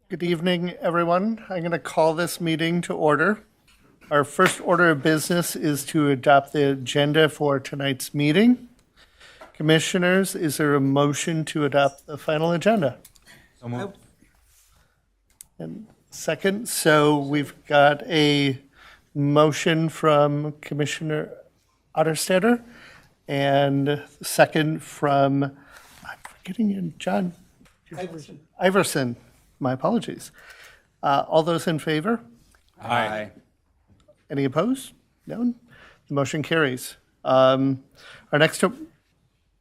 Good evening, everyone. I'm going to call this meeting to order. Our first order of business is to adopt the agenda for tonight's meeting. Commissioners, is there a motion to adopt the final agenda? So moved. And second, so we've got a motion from Commissioner Otterstetter and second from, I'm forgetting you, John Iverson. My apologies. All those in favor? Aye. Any opposed? No? The motion carries. Our next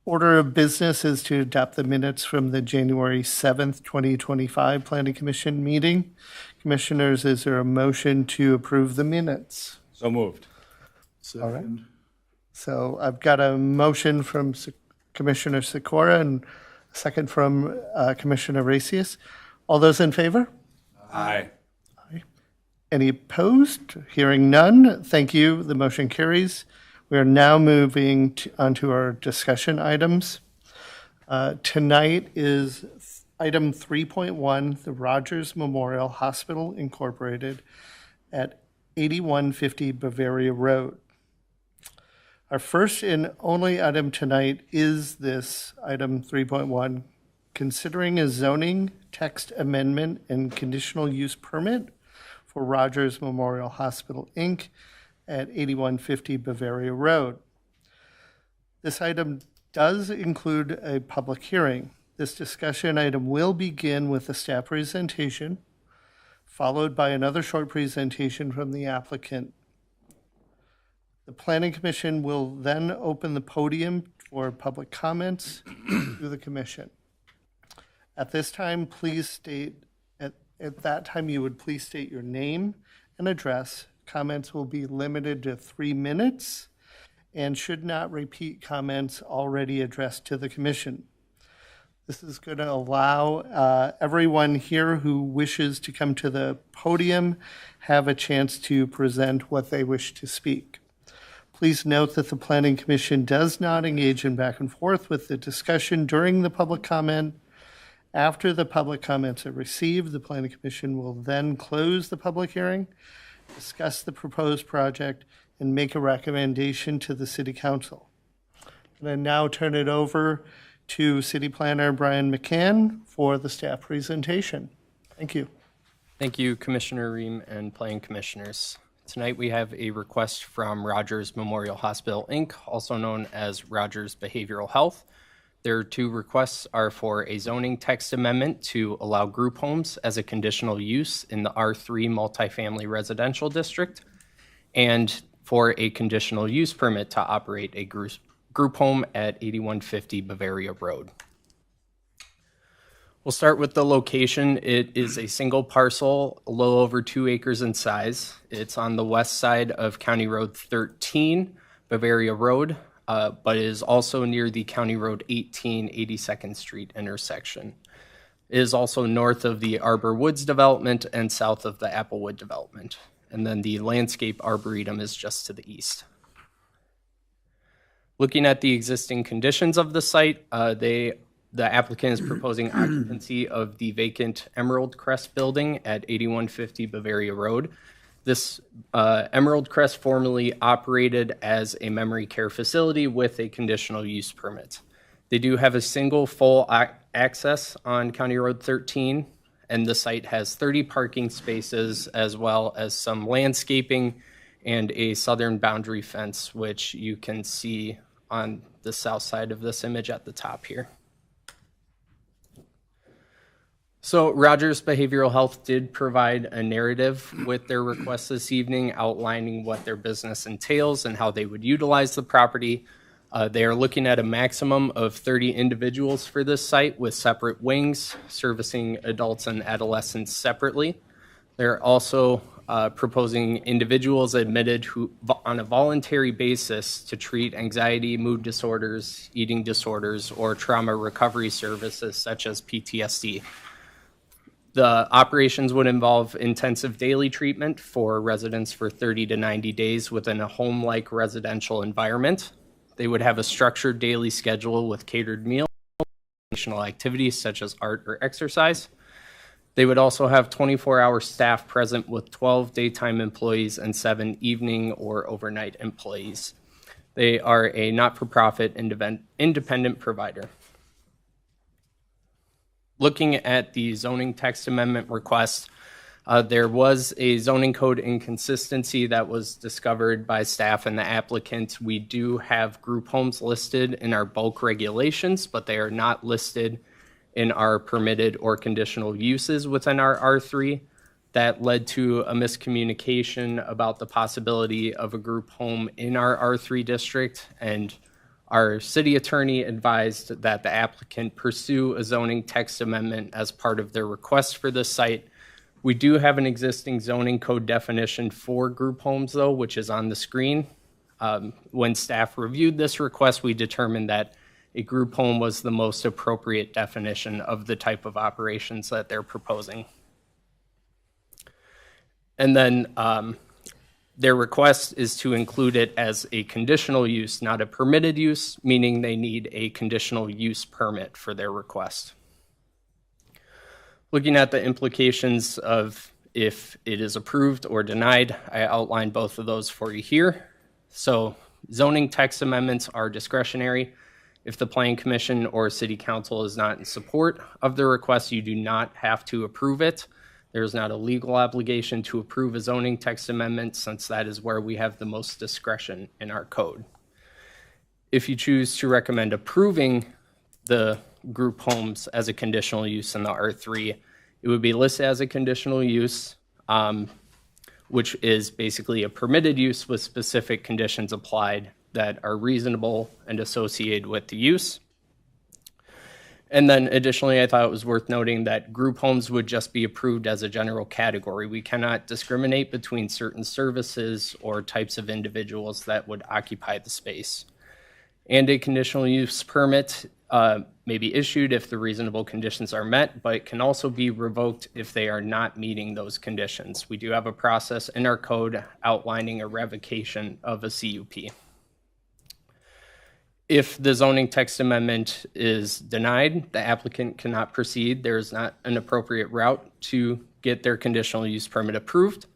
order of business is to adopt the minutes from the January 7th, 2025 Planning Commission meeting. Commissioners, is there a motion to approve the minutes? So moved. All right. So I've got a motion from Commissioner Sikora and a second from Commissioner Racius. All those in favor? Aye. Any opposed? Hearing none. Thank you. The motion carries. We are now moving onto our discussion items. Tonight is item 3.1, the Rogers Memorial Hospital Incorporated at 8150 Bavaria Road. Our first and only item tonight is this item 3.1, considering a zoning text amendment and conditional use permit for Rogers Memorial Hospital, Inc. at 8150 Bavaria Road. This item does include a public hearing. This discussion item will begin with a staff presentation, followed by another short presentation from the applicant. The Planning Commission will then open the podium for public comments to the Commission. At this time, please state, at that time, you would please state your name and address. Comments will be limited to 3 minutes and should not repeat comments already addressed to the Commission. This is going to allow everyone here who wishes to come to the podium have a chance to present what they wish to speak. Please note that the Planning Commission does not engage in back and forth with the discussion during the public comment. After the public comments are received, the Planning Commission will then close the public hearing, discuss the proposed project, and make a recommendation to the City Council. And I now turn it over to City Planner Brian McCann for the staff presentation. Thank you. Thank you, Commissioner Ream and Planning Commissioners. Tonight we have a request from Rogers Memorial Hospital, Inc., also known as Rogers Behavioral Health. Their two requests are for a zoning text amendment to allow group homes as a conditional use in the R3 multifamily residential district, and for a conditional use permit to operate a group home at 8150 Bavaria Road. We'll start with the location. It is a single parcel, a little over 2 acres in size. It's on the west side of County Road 13, Bavaria Road, but is also near the County Road 18, 82nd Street intersection. It is also north of the Arbor Woods development and south of the Applewood development. And then the landscape arboretum is just to the east. Looking at the existing conditions of the site, the applicant is proposing occupancy of the vacant Emerald Crest building at 8150 Bavaria Road. This Emerald Crest formerly operated as a memory care facility with a conditional use permit. They do have a single full access on County Road 13, and the site has 30 parking spaces as well as some landscaping and a southern boundary fence, which you can see on the south side of this image at the top here. So Rogers Behavioral Health did provide a narrative with their request this evening outlining what their business entails and how they would utilize the property. They are looking at a maximum of 30 individuals for this site with separate wings, servicing adults and adolescents separately. They're also proposing individuals admitted who, on a voluntary basis to treat anxiety, mood disorders, eating disorders, or trauma recovery services such as PTSD. The operations would involve intensive daily treatment for residents for 30 to 90 days within a home-like residential environment. They would have a structured daily schedule with catered meals, recreational activities such as art or exercise. They would also have 24-hour staff present with 12 daytime employees and 7 evening or overnight employees. They are a not-for-profit independent provider. Looking at the zoning text amendment request, there was a zoning code inconsistency that was discovered by staff and the applicant. We do have group homes listed in our bulk regulations, but they are not listed in our permitted or conditional uses within our R3. That led to a miscommunication about the possibility of a group home in our R3 district, and our city attorney advised that the applicant pursue a zoning text amendment as part of their request for this site. We do have an existing zoning code definition for group homes, though, which is on the screen. When staff reviewed this request, we determined that a group home was the most appropriate definition of the type of operations that they're proposing. And then their request is to include it as a conditional use, not a permitted use, meaning they need a conditional use permit for their request. Looking at the implications of if it is approved or denied, I outlined both of those for you here. So zoning text amendments are discretionary. If the Planning Commission or City Council is not in support of the request, you do not have to approve it. There is not a legal obligation to approve a zoning text amendment, since that is where we have the most discretion in our code. If you choose to recommend approving the group homes as a conditional use in the R3, it would be listed as a conditional use, which is basically a permitted use with specific conditions applied that are reasonable and associated with the use. And then additionally, I thought it was worth noting that group homes would just be approved as a general category. We cannot discriminate between certain services or types of individuals that would occupy the space. And a conditional use permit may be issued if the reasonable conditions are met, but it can also be revoked if they are not meeting those conditions. We do have a process in our code outlining a revocation of a CUP. If the zoning text amendment is denied, the applicant cannot proceed. There is not an appropriate route to get their conditional use permit approved.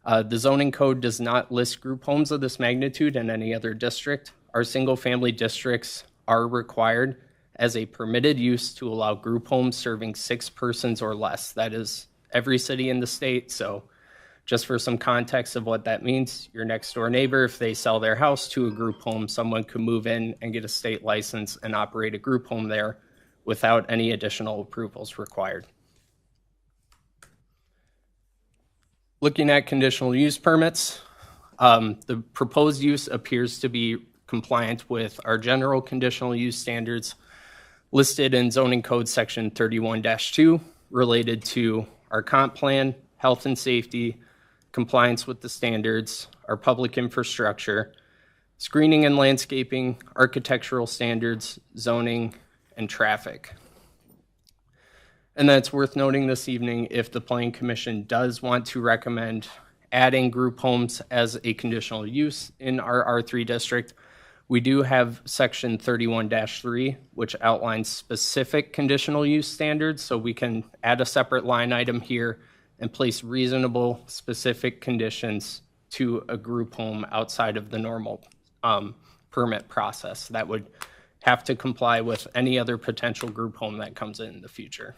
The zoning code does not list group homes of this magnitude in any other district. Our single-family districts are required as a permitted use to allow group homes serving 6 persons or less. That is every city in the state, so just for some context of what that means, your next door neighbor, if they sell their house to a group home, someone could move in and get a state license and operate a group home there without any additional approvals required. Looking at conditional use permits, the proposed use appears to be compliant with our general conditional use standards listed in zoning code section 31-2 related to our comp plan, health and safety, compliance with the standards, our public infrastructure, screening and landscaping, architectural standards, zoning, and traffic. And that's worth noting this evening, if the Planning Commission does want to recommend adding group homes as a conditional use in our R3 district, we do have section 31-3, which outlines specific conditional use standards, so we can add a separate line item here and place reasonable specific conditions to a group home outside of the normal permit process that would have to comply with any other potential group home that comes in the future.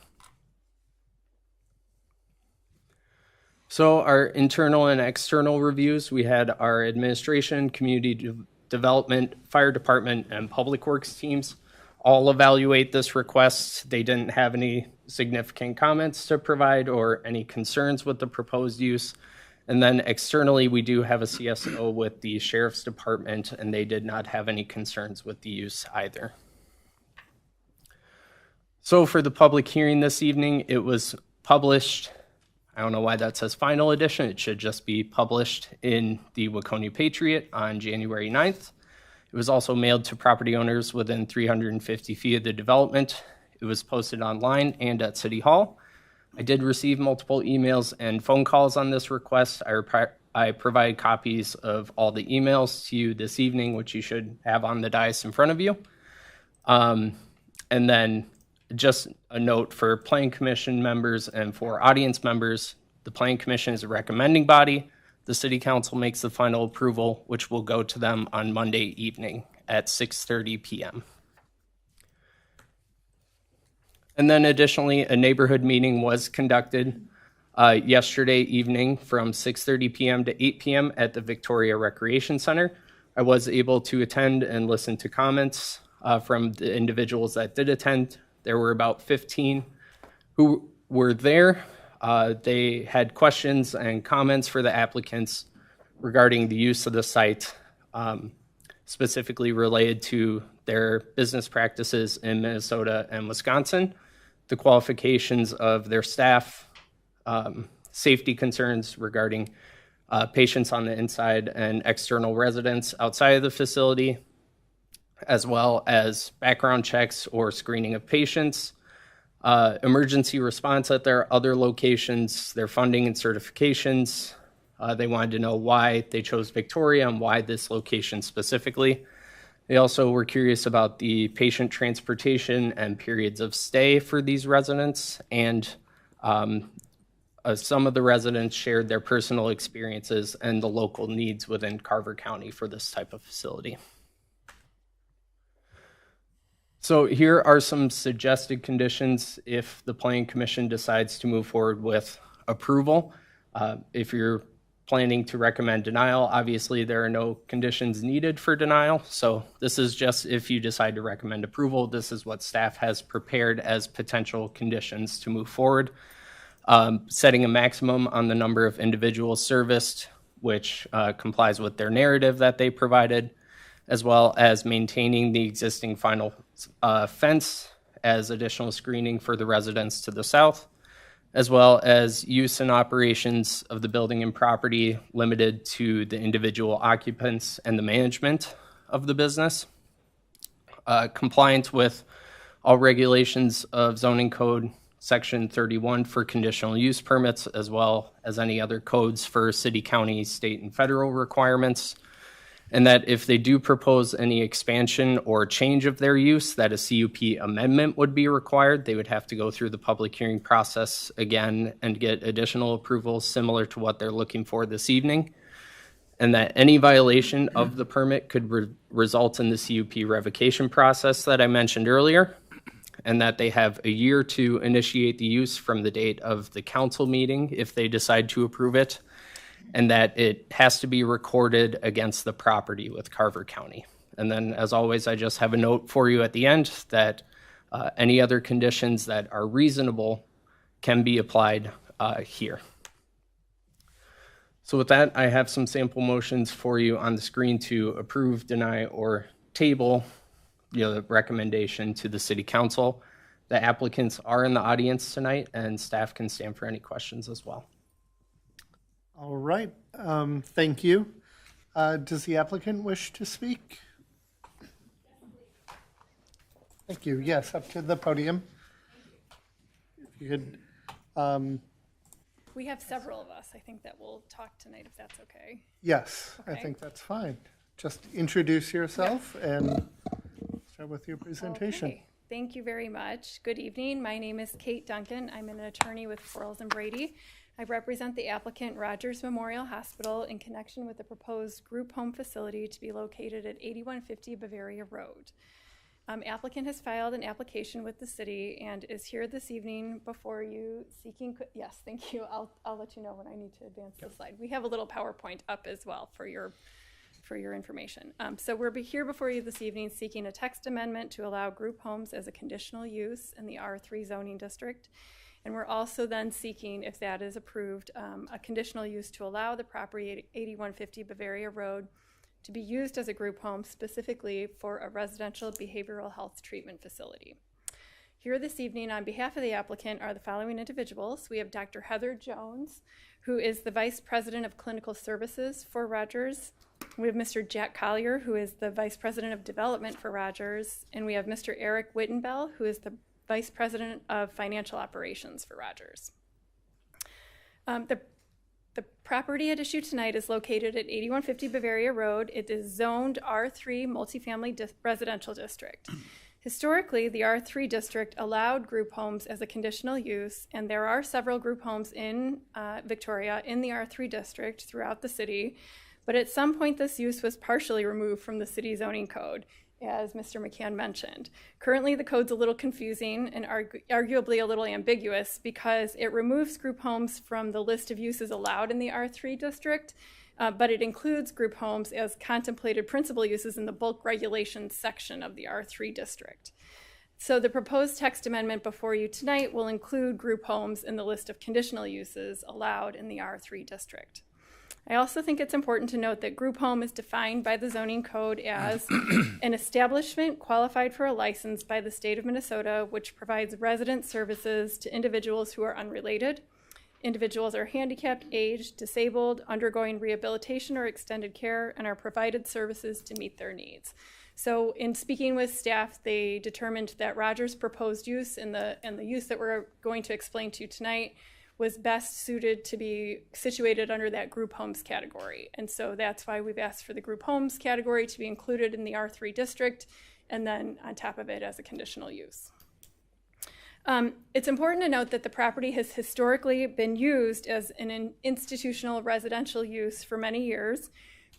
So our internal and external reviews, we had our administration, community development, fire department, and public works teams all evaluate this request. They didn't have any significant comments to provide or any concerns with the proposed use. And then externally, we do have a CSO with the Sheriff's Department, and they did not have any concerns with the use either. So for the public hearing this evening, it was published. I don't know why that says final edition. It should just be published in the Waconia Patriot on January 9th. It was also mailed to property owners within 350 feet of the development. It was posted online and at City Hall. I did receive multiple emails and phone calls on this request. I provide copies of all the emails to you this evening, which you should have on the dais in front of you. And then just a note for Planning Commission members and for audience members, the Planning Commission is a recommending body. The City Council makes the final approval, which will go to them on Monday evening at 6:30 p.m. And then additionally, a neighborhood meeting was conducted yesterday evening from 6:30 p.m. to 8 p.m. at the Victoria Recreation Center. I was able to attend and listen to comments from the individuals that did attend. There were about 15 who were there. They had questions and comments for the applicants regarding the use of the site, specifically related to their business practices in Minnesota and Wisconsin, the qualifications of their staff, safety concerns regarding patients on the inside and external residents outside of the facility, as well as background checks or screening of patients, emergency response at their other locations, their funding and certifications. They wanted to know why they chose Victoria and why this location specifically. They also were curious about the patient transportation and periods of stay for these residents, and some of the residents shared their personal experiences and the local needs within Carver County for this type of facility. So here are some suggested conditions if the Planning Commission decides to move forward with approval. If you're planning to recommend denial, obviously there are no conditions needed for denial. So this is just if you decide to recommend approval, this is what staff has prepared as potential conditions to move forward. Setting a maximum on the number of individuals serviced, which complies with their narrative that they provided, as well as maintaining the existing final fence as additional screening for the residents to the south, as well as use and operations of the building and property limited to the individual occupants and the management of the business. Compliance with all regulations of zoning code section 31 for conditional use permits, as well as any other codes for city, county, state, and federal requirements. And that if they do propose any expansion or change of their use, that a CUP amendment would be required. They would have to go through the public hearing process again and get additional approvals similar to what they're looking for this evening. And that any violation of the permit could result in the CUP revocation process that I mentioned earlier. And that they have a year to initiate the use from the date of the council meeting if they decide to approve it. And that it has to be recorded against the property with Carver County. And then, as always, I just have a note for you at the end that any other conditions that are reasonable can be applied here. So with that, I have some sample motions for you on the screen to approve, deny, or table the recommendation to the City Council. The applicants are in the audience tonight, and staff can stand for any questions as well. All right, thank you. Does the applicant wish to speak? Thank you. Yes, up to the podium. If you could. We have several of us, I think, that will talk tonight, if that's okay. Yes, I Okay. think that's fine. Just introduce yourself and start with your presentation. Okay. Thank you very much. Good evening. My name is Kate Duncan. I'm an attorney with Quarles and Brady. I represent the applicant Rogers Memorial Hospital in connection with the proposed group home facility to be located at 8150 Bavaria Road. Applicant has filed an application with the city and is here this evening before you seeking, yes, thank you. I'll let you know when I need to advance the slide. We have a little PowerPoint up as well for your information. So we're here before you this evening seeking a text amendment to allow group homes as a conditional use in the R3 zoning district. And we're also then seeking, if that is approved, a conditional use to allow the property at 8150 Bavaria Road to be used as a group home specifically for a residential behavioral health treatment facility. Here this evening on behalf of the applicant are the following individuals. We have Dr. Heather Jones, who is the Vice President of Clinical Services for Rogers. We have Mr. Jack Collier, who is the Vice President of Development for Rogers. And we have Mr. Eric Wittenbell, who is the Vice President of Financial Operations for Rogers. The property at issue tonight is located at 8150 Bavaria Road. It is zoned R3 multifamily residential district. Historically, the R3 district allowed group homes as a conditional use, and there are several group homes in Victoria in the R3 district throughout the city, but at some point this use was partially removed from the city zoning code, as Mr. McCann mentioned. Currently, the code's a little confusing and arguably a little ambiguous because it removes group homes from the list of uses allowed in the R3 district, but it includes group homes as contemplated principal uses in the bulk regulations section of the R3 district. So the proposed text amendment before you tonight will include group homes in the list of conditional uses allowed in the R3 district. I also think it's important to note that group home is defined by the zoning code as an establishment qualified for a license by the state of Minnesota, which provides resident services to individuals who are unrelated. Individuals are handicapped, aged, disabled, undergoing rehabilitation or extended care, and are provided services to meet their needs. So in speaking with staff, they determined that Rogers' proposed use and the use that we're going to explain to you tonight was best suited to be situated under that group homes category. And so that's why we've asked for the group homes category to be included in the R3 district, and then on top of it as a conditional use. It's important to note that the property has historically been used as an institutional residential use for many years,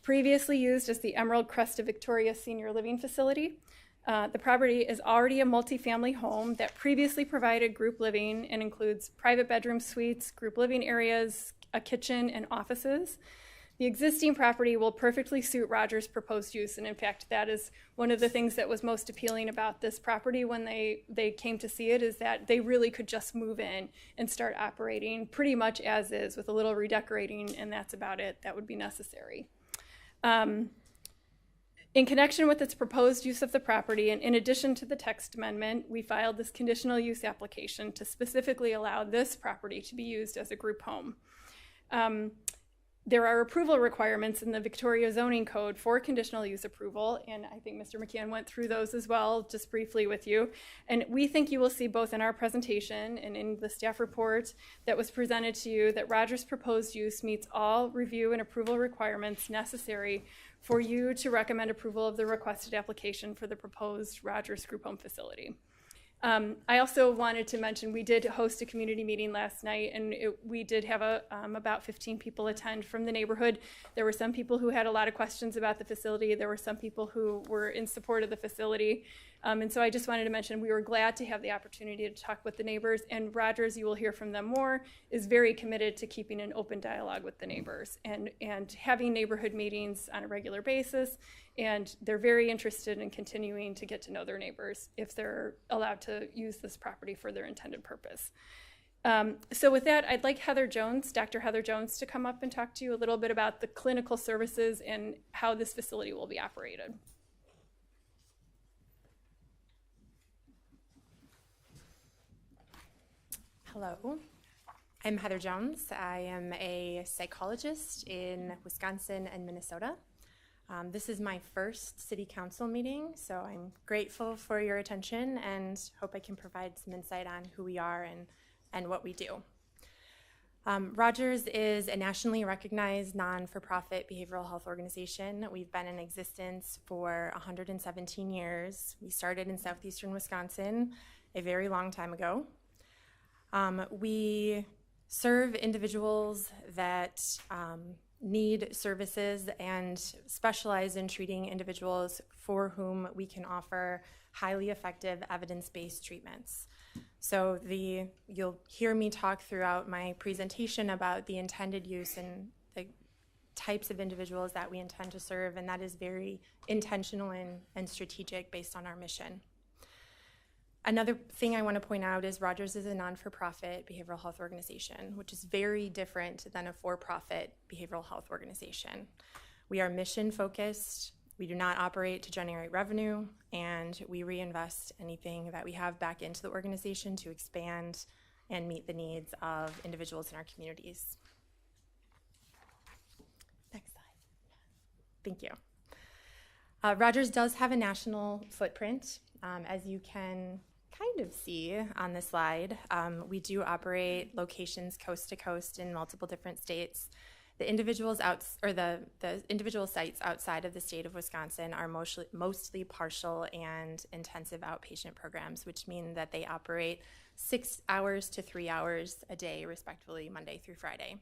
previously used as the Emerald Crest of Victoria Senior Living Facility. The property is already a multifamily home that previously provided group living and includes private bedroom suites, group living areas, a kitchen, and offices. The existing property will perfectly suit Rogers' proposed use, and in fact, that is one of the things that was most appealing about this property when they came to see it, is that they really could just move in and start operating pretty much as is with a little redecorating, and that's about it that would be necessary. In connection with its proposed use of the property, and in addition to the text amendment, we filed this conditional use application to specifically allow this property to be used as a group home. There are approval requirements in the Victoria zoning code for conditional use approval, and I think Mr. McCann went through those as well, just briefly with you. And we think you will see both in our presentation and in the staff report that was presented to you that Rogers' proposed use meets all review and approval requirements necessary for you to recommend approval of the requested application for the proposed Rogers Group Home Facility. I also wanted to mention we did host a community meeting last night, and we did have about 15 people attend from the neighborhood. There were some people who had a lot of questions about the facility. There were some people who were in support of the facility. And so I just wanted to mention we were glad to have the opportunity to talk with the neighbors, and Rogers, you will hear from them more, is very committed to keeping an open dialogue with the neighbors and having neighborhood meetings on a regular basis. And they're very interested in continuing to get to know their neighbors if they're allowed to use this property for their intended purpose. So with that, I'd like Dr. Heather Jones, to come up and talk to you a little bit about the clinical services and how this facility will be operated. Hello, I'm Heather Jones. I am a psychologist in Wisconsin and Minnesota. This is my first city council meeting, so I'm grateful for your attention and hope I can provide some insight on who we are and what we do. Rogers is a nationally recognized non-for-profit behavioral health organization. We've been in existence for 117 years. We started in southeastern Wisconsin a very long time ago. We serve individuals that need services and specialize in treating individuals for whom we can offer highly effective evidence-based treatments. So you'll hear me talk throughout my presentation about the intended use and the types of individuals that we intend to serve, and that is very intentional and strategic based on our mission. Another thing I want to point out is Rogers is a non-for-profit behavioral health organization, which is very different than a for-profit behavioral health organization. We are mission-focused, we do not operate to generate revenue, and we reinvest anything that we have back into the organization to expand and meet the needs of individuals in our communities. Next slide. Thank you. Rogers does have a national footprint. As you can kind of see on this slide, we do operate locations coast to coast in multiple different states, The individuals the individual sites outside of the state of Wisconsin are mostly partial and intensive outpatient programs, which mean that they operate 6 hours to 3 hours a day, respectively, Monday through Friday.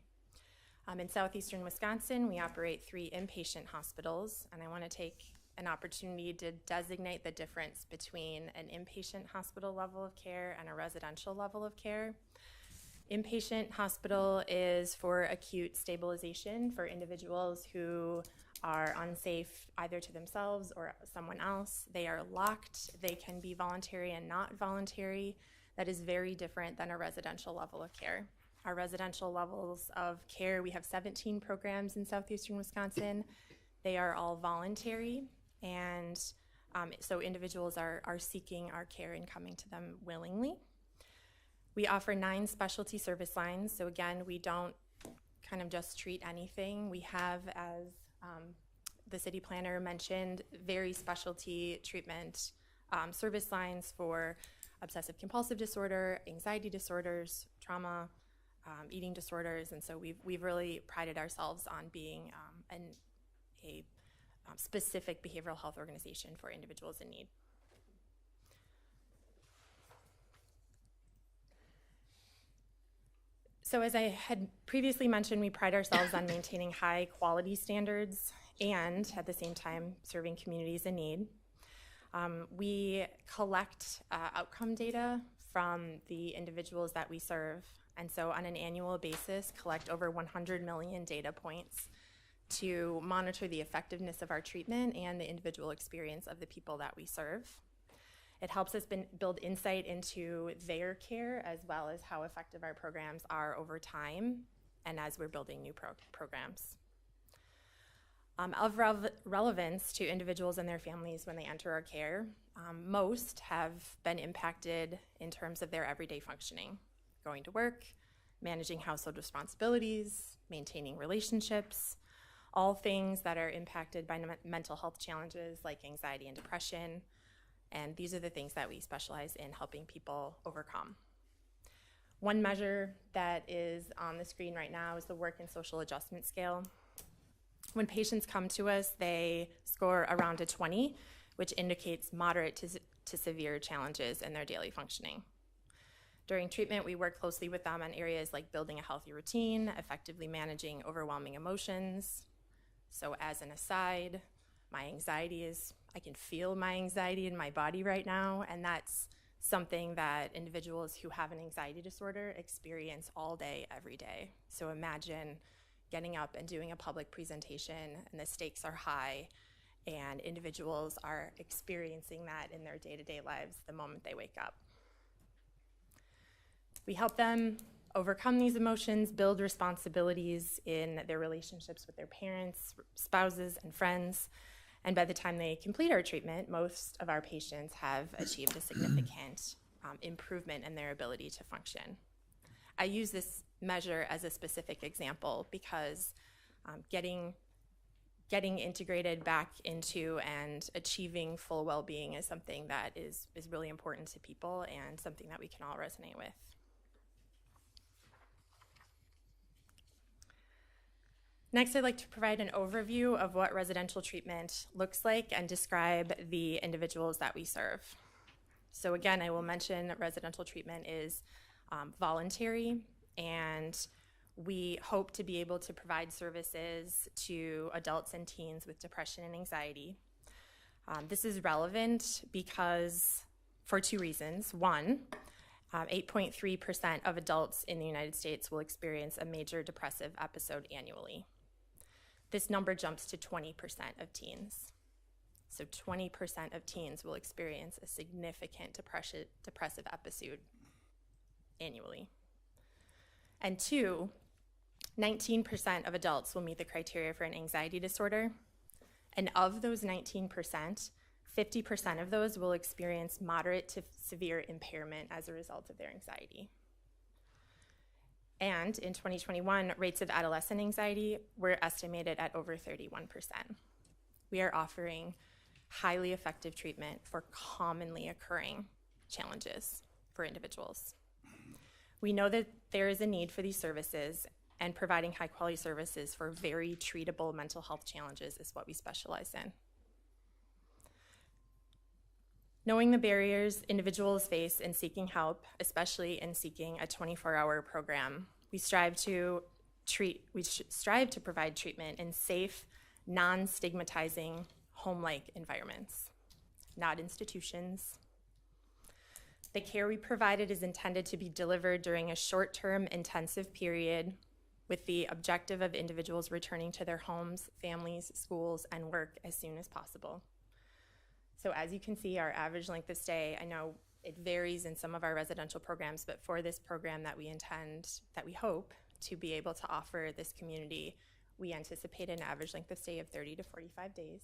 In southeastern Wisconsin, we operate 3 inpatient hospitals, and I want to take an opportunity to designate the difference between an inpatient hospital level of care and a residential level of care. Inpatient hospital is for acute stabilization for individuals who are unsafe either to themselves or someone else. They are locked. They can be voluntary and not voluntary. That is very different than a residential level of care. Our residential levels of care, we have 17 programs in southeastern Wisconsin. They are all voluntary, and so individuals are seeking our care and coming to them willingly. We offer 9 specialty service lines. So again, we don't kind of just treat anything. We have, as the city planner mentioned, very specialty treatment service lines for obsessive compulsive disorder, anxiety disorders, trauma, eating disorders. And so we've really prided ourselves on being a specific behavioral health organization for individuals in need. So as I had previously mentioned, we pride ourselves on maintaining high quality standards and at the same time serving communities in need. We collect outcome data from the individuals that we serve, and so on an annual basis collect over 100 million data points to monitor the effectiveness of our treatment and the individual experience of the people that we serve. It helps us build insight into their care as well as how effective our programs are over time and as we're building new programs. Of relevance to individuals and their families when they enter our care, most have been impacted in terms of their everyday functioning, going to work, managing household responsibilities, maintaining relationships, all things that are impacted by mental health challenges like anxiety and depression. And these are the things that we specialize in helping people overcome. One measure that is on the screen right now is the Work and Social Adjustment Scale. When patients come to us, they score around a 20, which indicates moderate to severe challenges in their daily functioning. During treatment, we work closely with them on areas like building a healthy routine, effectively managing overwhelming emotions. So as an aside, I can feel my anxiety in my body right now, and that's something that individuals who have an anxiety disorder experience all day, every day. So imagine getting up and doing a public presentation, and the stakes are high, and individuals are experiencing that in their day-to-day lives the moment they wake up. We help them overcome these emotions, build responsibilities in their relationships with their parents, spouses, and friends. And by the time they complete our treatment, most of our patients have achieved a significant improvement in their ability to function. I use this measure as a specific example because getting integrated back into and achieving full well-being is something that is really important to people and something that we can all resonate with. Next, I'd like to provide an overview of what residential treatment looks like and describe the individuals that we serve. So again, I will mention that residential treatment is voluntary, and we hope to be able to provide services to adults and teens with depression and anxiety. This is relevant because for 2 reasons. One, 8.3% of adults in the United States will experience a major depressive episode annually. This number jumps to 20% of teens. So 20% of teens will experience a significant depressive episode annually. And 2, 19% of adults will meet the criteria for an anxiety disorder. And of those 19%, 50% of those will experience moderate to severe impairment as a result of their anxiety. And in 2021, rates of adolescent anxiety were estimated at over 31%. We are offering highly effective treatment for commonly occurring challenges for individuals. We know that there is a need for these services, and providing high-quality services for very treatable mental health challenges is what we specialize in. Knowing the barriers individuals face in seeking help, especially in seeking a 24-hour program, we strive to provide treatment in safe, non-stigmatizing, home-like environments, not institutions. The care we provided is intended to be delivered during a short-term intensive period with the objective of individuals returning to their homes, families, schools, and work as soon as possible. So as you can see, our average length of stay, I know it varies in some of our residential programs, but for this program that we hope to be able to offer this community, we anticipate an average length of stay of 30 to 45 days.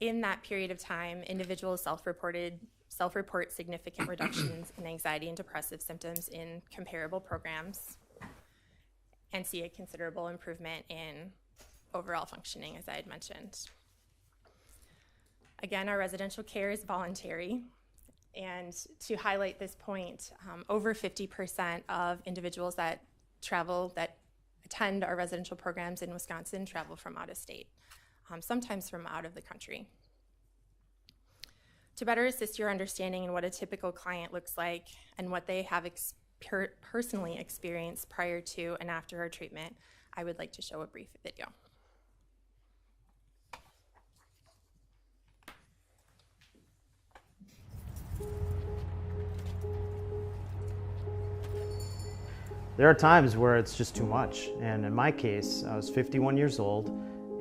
In that period of time, individuals self-report significant reductions in anxiety and depressive symptoms in comparable programs and see a considerable improvement in overall functioning, as I had mentioned. Again, our residential care is voluntary, and to highlight this point, over 50% of individuals that attend our residential programs in Wisconsin travel from out of state, sometimes from out of the country. To better assist your understanding in what a typical client looks like and what they have personally experienced prior to and after our treatment, I would like to show a brief video. There are times where it's just too much, and in my case, I was 51 years old,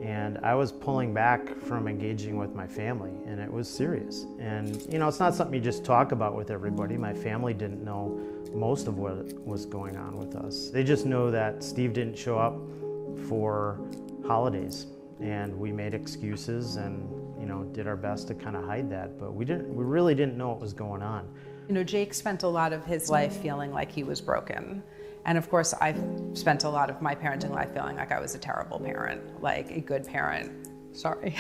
and I was pulling back from engaging with my family, and it was serious. And you know, it's not something you just talk about with everybody. My family didn't know most of what was going on with us. They just know that Steve didn't show up for holidays, and we made excuses and did our best to kind of hide that, but we really didn't know what was going on. You know, Jake spent a lot of his life feeling like he was broken. And of course, I've spent a lot of my parenting life feeling like I was a terrible parent, like a good parent. Sorry.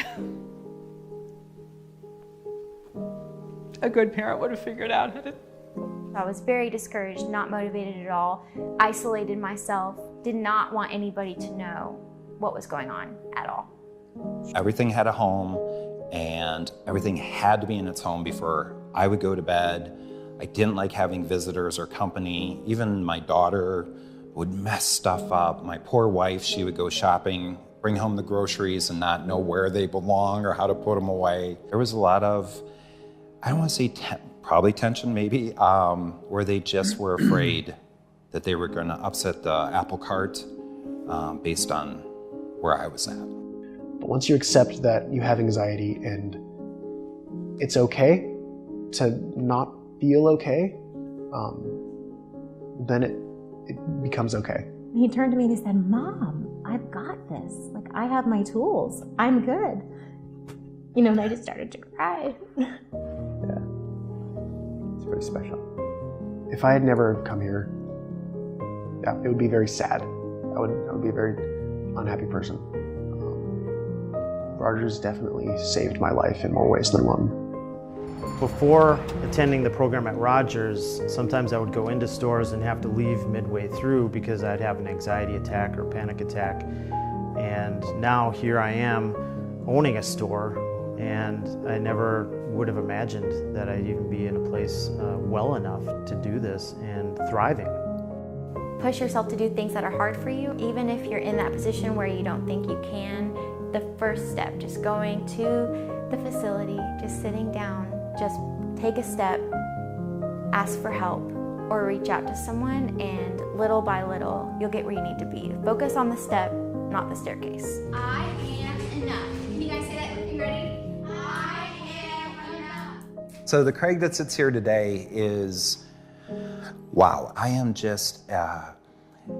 A good parent would have figured out how to. I was very discouraged, not motivated at all, isolated myself, did not want anybody to know what was going on at all. Everything had a home, and everything had to be in its home before I would go to bed. I didn't like having visitors or company. Even my daughter would mess stuff up. My poor wife, she would go shopping, bring home the groceries and not know where they belong or how to put them away. There was a lot of, I don't want to say probably tension maybe, where they just were afraid that they were going to upset the apple cart based on where I was at. But once you accept that you have anxiety and it's okay to not feel okay, then it becomes okay. He turned to me and he said, "Mom, I've got this. Like, I have my tools. I'm good." And I just started to cry. Yeah, it's very special. If I had never come here, yeah, it would be very sad. I would be a very unhappy person. Rogers definitely saved my life in more ways than one. Before attending the program at Rogers, sometimes I would go into stores and have to leave midway through because I'd have an anxiety attack or panic attack. And now here I am owning a store, and I never would have imagined that I'd even be in a place well enough to do this and thriving. Push yourself to do things that are hard for you, even if you're in that position where you don't think you can. The first step, just going to the facility, just sitting down, just take a step, ask for help, or reach out to someone, and little by little, you'll get where you need to be. Focus on the step, not the staircase. I am enough. Can you guys say that with me? Ready? I am enough. So the Craig that sits here today is, wow, I am just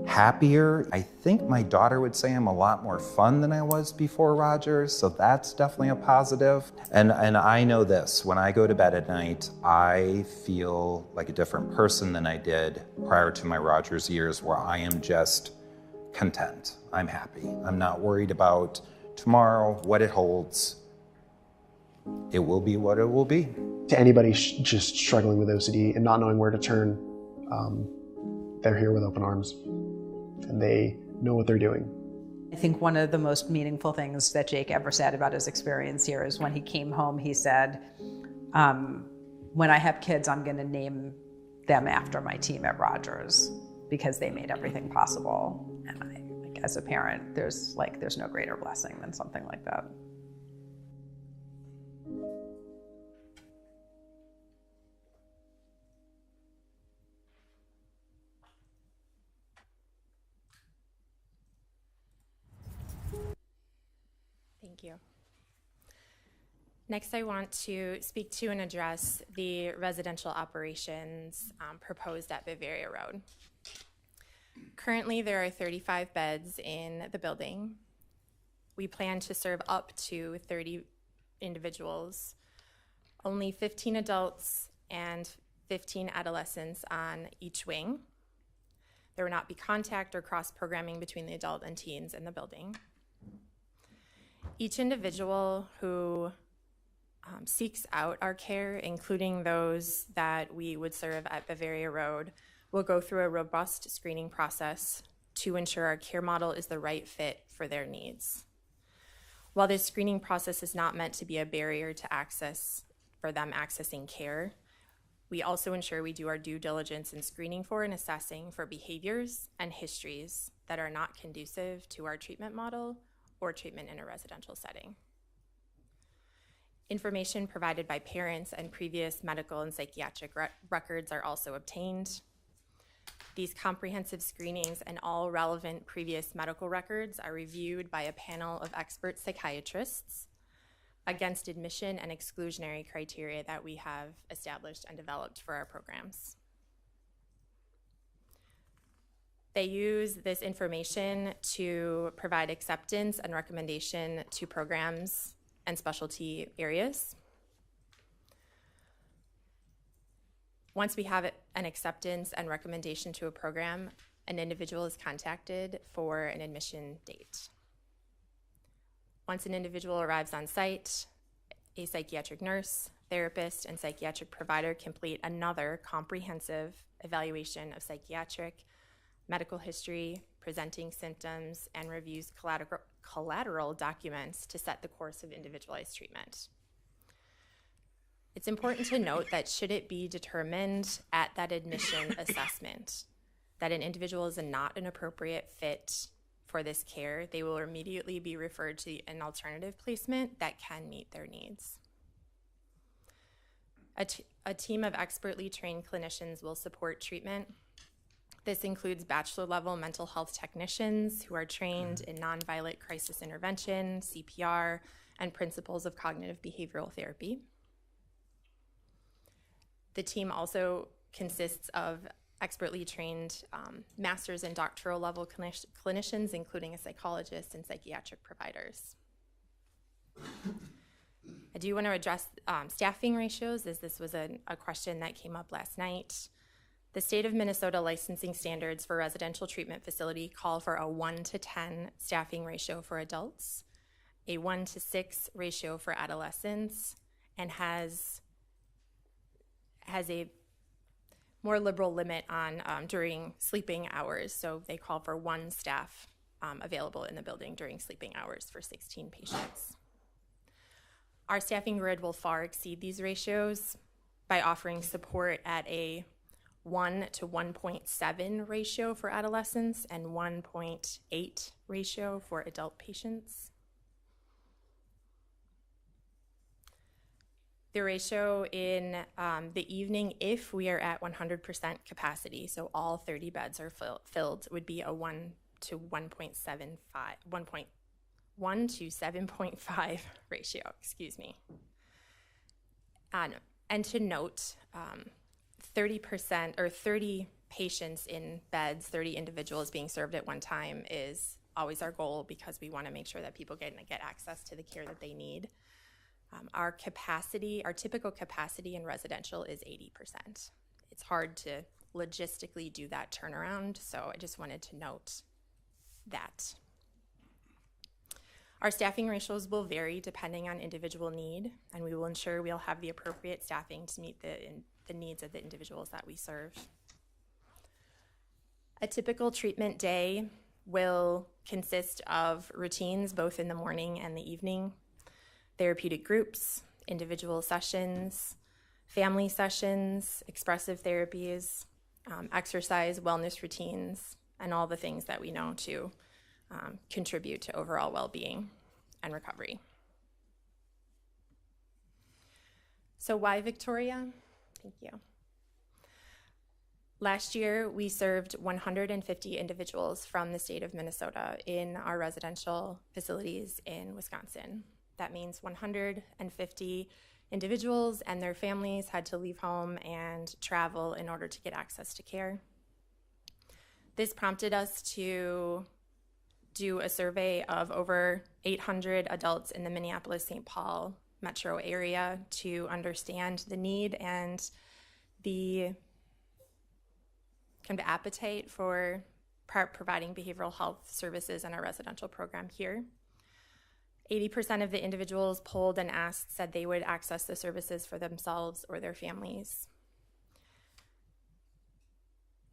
happier. I think my daughter would say I'm a lot more fun than I was before Rogers, so that's definitely a positive. And I know this, when I go to bed at night, I feel like a different person than I did prior to my Rogers years, where I am just content. I'm happy. I'm not worried about tomorrow, what it holds. It will be what it will be. To anybody just struggling with OCD and not knowing where to turn, they're here with open arms, and they know what they're doing. I think one of the most meaningful things that Jake ever said about his experience here is when he came home, he said, when I have kids, I'm going to name them after my team at Rogers because they made everything possible. And as a parent, there's no greater blessing than something like that. Thank you. Next, I want to speak to and address the residential operations proposed at Bavaria Road. Currently, there are 35 beds in the building. We plan to serve up to 30 individuals, only 15 adults and 15 adolescents on each wing. There will not be contact or cross-programming between the adult and teens in the building. Each individual who seeks out our care, including those that we would serve at Bavaria Road, will go through a robust screening process to ensure our care model is the right fit for their needs. While this screening process is not meant to be a barrier to access for them accessing care, we also ensure we do our due diligence in screening for and assessing for behaviors and histories that are not conducive to our treatment model or treatment in a residential setting. Information provided by parents and previous medical and psychiatric records are also obtained. These comprehensive screenings and all relevant previous medical records are reviewed by a panel of expert psychiatrists against admission and exclusionary criteria that we have established and developed for our programs. They use this information to provide acceptance and recommendation to programs and specialty areas. Once we have an acceptance and recommendation to a program, an individual is contacted for an admission date. Once an individual arrives on site, a psychiatric nurse, therapist, and psychiatric provider complete another comprehensive evaluation of psychiatric, medical history, presenting symptoms, and reviews collateral documents to set the course of individualized treatment. It's important to note that should it be determined at that admission assessment that an individual is not an appropriate fit for this care, they will immediately be referred to an alternative placement that can meet their needs. A team of expertly trained clinicians will support treatment. This includes bachelor-level mental health technicians who are trained in nonviolent crisis intervention, CPR, and principles of cognitive behavioral therapy. The team also consists of expertly trained master's and doctoral level clinicians, including a psychologist and psychiatric providers. I do want to address staffing ratios, as this was a question that came up last night. The state of Minnesota licensing standards for residential treatment facility call for a 1-to-10 staffing ratio for adults, a 1-to-6 ratio for adolescents, and has a more liberal limit on during sleeping hours. So they call for 1 staff available in the building during sleeping hours for 16 patients. Our staffing grid will far exceed these ratios by offering support at a 1 to 1.7 ratio for adolescents and 1.8 ratio for adult patients. The ratio in the evening, if we are at 100% capacity, so all 30 beds are filled, would be a 1 to 7.5 ratio, excuse me. And to note, 30% or 30 patients in beds, 30 individuals being served at one time is always our goal because we want to make sure that people get access to the care that they need. Our typical capacity in residential is 80%. It's hard to logistically do that turnaround, so I just wanted to note that. Our staffing ratios will vary depending on individual need, and we will ensure we'll have the appropriate staffing to meet the needs of the individuals that we serve. A typical treatment day will consist of routines both in the morning and the evening, therapeutic groups, individual sessions, family sessions, expressive therapies, exercise, wellness routines, and all the things that we know to contribute to overall well-being and recovery. So why Victoria? Thank you. Last year, we served 150 individuals from the state of Minnesota in our residential facilities in Wisconsin. That means 150 individuals and their families had to leave home and travel in order to get access to care. This prompted us to do a survey of over 800 adults in the Minneapolis-St. Paul metro area to understand the need and the kind of appetite for providing behavioral health services in our residential program here. 80% of the individuals polled and asked said they would access the services for themselves or their families.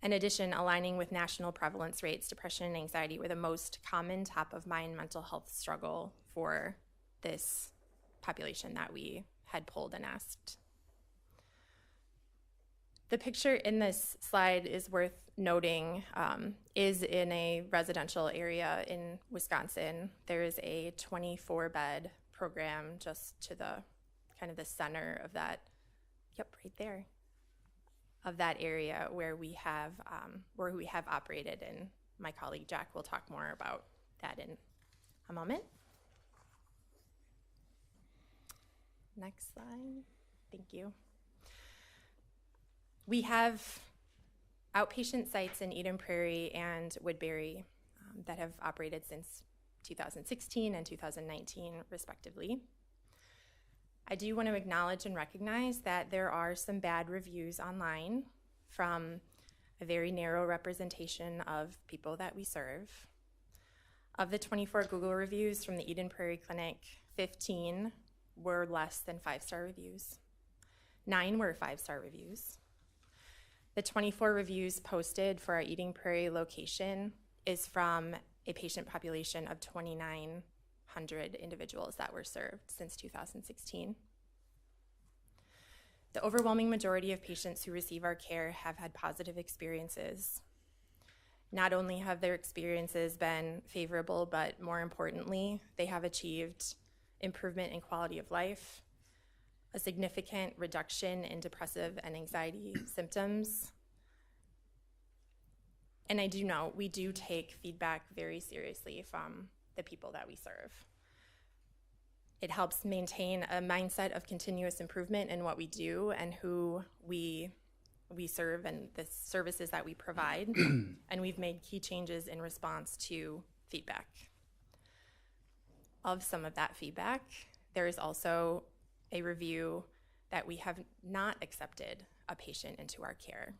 In addition, aligning with national prevalence rates, depression and anxiety were the most common top-of-mind mental health struggle for this population that we had polled and asked. The picture in this slide is worth noting, is in a residential area in Wisconsin. There is a 24-bed program just to the kind of the center of that, yep, right there, of that area where we have operated, and my colleague Jack will talk more about that in a moment. Next slide, thank you. We have outpatient sites in Eden Prairie and Woodbury that have operated since 2016 and 2019, respectively. I do want to acknowledge and recognize that there are some bad reviews online from a very narrow representation of people that we serve. Of the 24 Google reviews from the Eden Prairie Clinic, 15 were less than 5-star reviews. 9 were 5-star reviews. The 24 reviews posted for our Eden Prairie location is from a patient population of 2,900 individuals that were served since 2016. The overwhelming majority of patients who receive our care have had positive experiences. Not only have their experiences been favorable, but more importantly, they have achieved improvement in quality of life, a significant reduction in depressive and anxiety symptoms. And I do know we do take feedback very seriously from the people that we serve. It helps maintain a mindset of continuous improvement in what we do and who we serve and the services that we provide. And we've made key changes in response to feedback. Of some of that feedback, there is also a review that we have not accepted a patient into our care.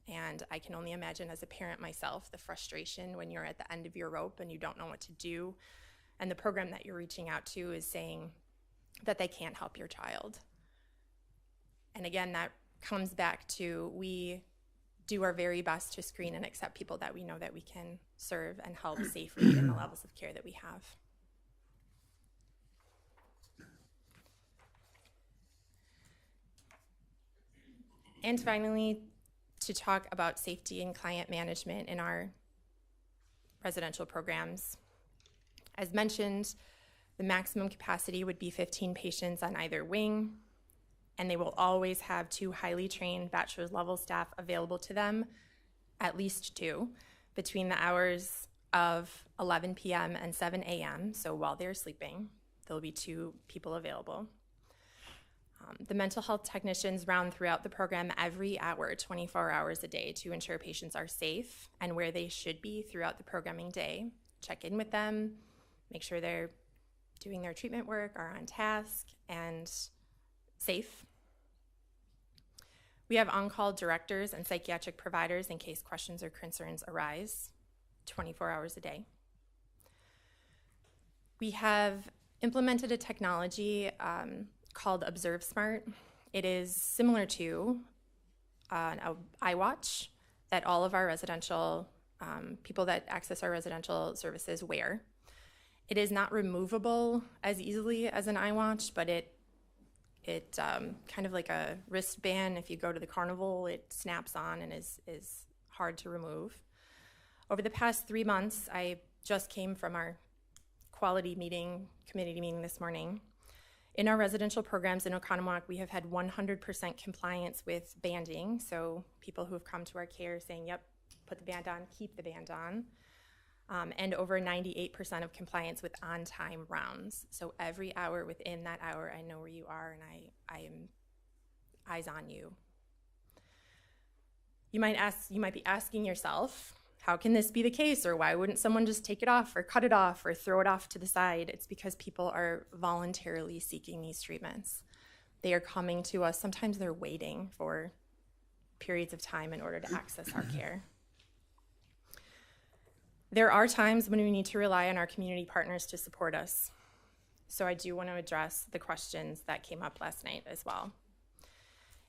And I can only imagine as a parent myself, the frustration when you're at the end of your rope and you don't know what to do. And the program that you're reaching out to is saying that they can't help your child. And again, that comes back to we do our very best to screen and accept people that we know that we can serve and help safely in the levels of care that we have. And finally, to talk about safety and client management in our residential programs. As mentioned, the maximum capacity would be 15 patients on either wing, and they will always have 2 highly trained bachelor's level staff available to them, at least 2, between the hours of 11 p.m. and 7 a.m. So while they're sleeping, there'll be 2 people available. The mental health technicians round throughout the program every hour, 24 hours a day, to ensure patients are safe and where they should be throughout the programming day. Check in with them, make sure they're doing their treatment work, are on task, and safe. We have on-call directors and psychiatric providers in case questions or concerns arise, 24 hours a day. We have implemented a technology called Observe Smart. It is similar to an iWatch that all of our residential people that access our residential services wear. It is not removable as easily as an iWatch, but it kind of like a wristband. If you go to the carnival, it snaps on and is hard to remove. Over the past 3 months, I just came from our quality meeting, committee meeting this morning. In our residential programs in Oconomowoc, we have had 100% compliance with banding. So people who have come to our care saying, yep, put the band on, keep the band on. And over 98% of compliance with on-time rounds. So every hour within that hour, I know where you are and I am eyes on you. You might be asking yourself, how can this be the case? Or why wouldn't someone just take it off or cut it off or throw it off to the side? It's because people are voluntarily seeking these treatments. They are coming to us. Sometimes they're waiting for periods of time in order to access our care. There are times when we need to rely on our community partners to support us. So I do want to address the questions that came up last night as well.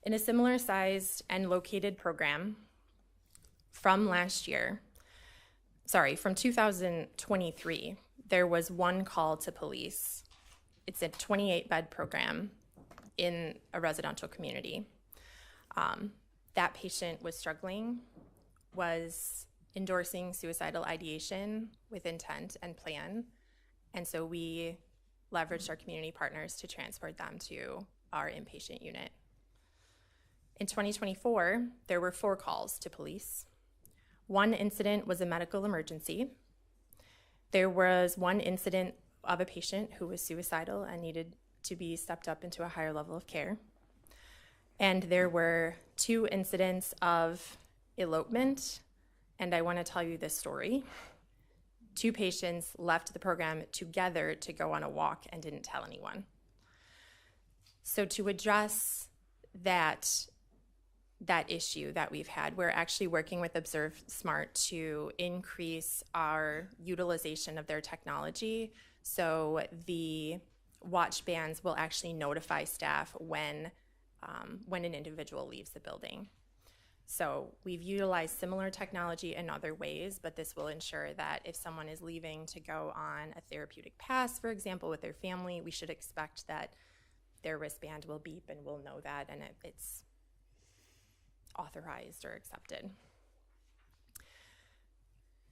In a similar sized and located program from 2023, there was one call to police. It's a 28-bed program in a residential community. That patient was struggling, was endorsing suicidal ideation with intent and plan. And so we leveraged our community partners to transport them to our inpatient unit. In 2024, there were 4 calls to police. 1 incident was a medical emergency. There was 1 incident of a patient who was suicidal and needed to be stepped up into a higher level of care. And there were 2 incidents of elopement. And I want to tell you this story. 2 patients left the program together to go on a walk and didn't tell anyone. So to address that issue that we've had, we're actually working with Observe Smart to increase our utilization of their technology. So the watch bands will actually notify staff when an individual leaves the building. So we've utilized similar technology in other ways, but this will ensure that if someone is leaving to go on a therapeutic pass, for example, with their family, we should expect that their wristband will beep and we'll know that and it's authorized or accepted.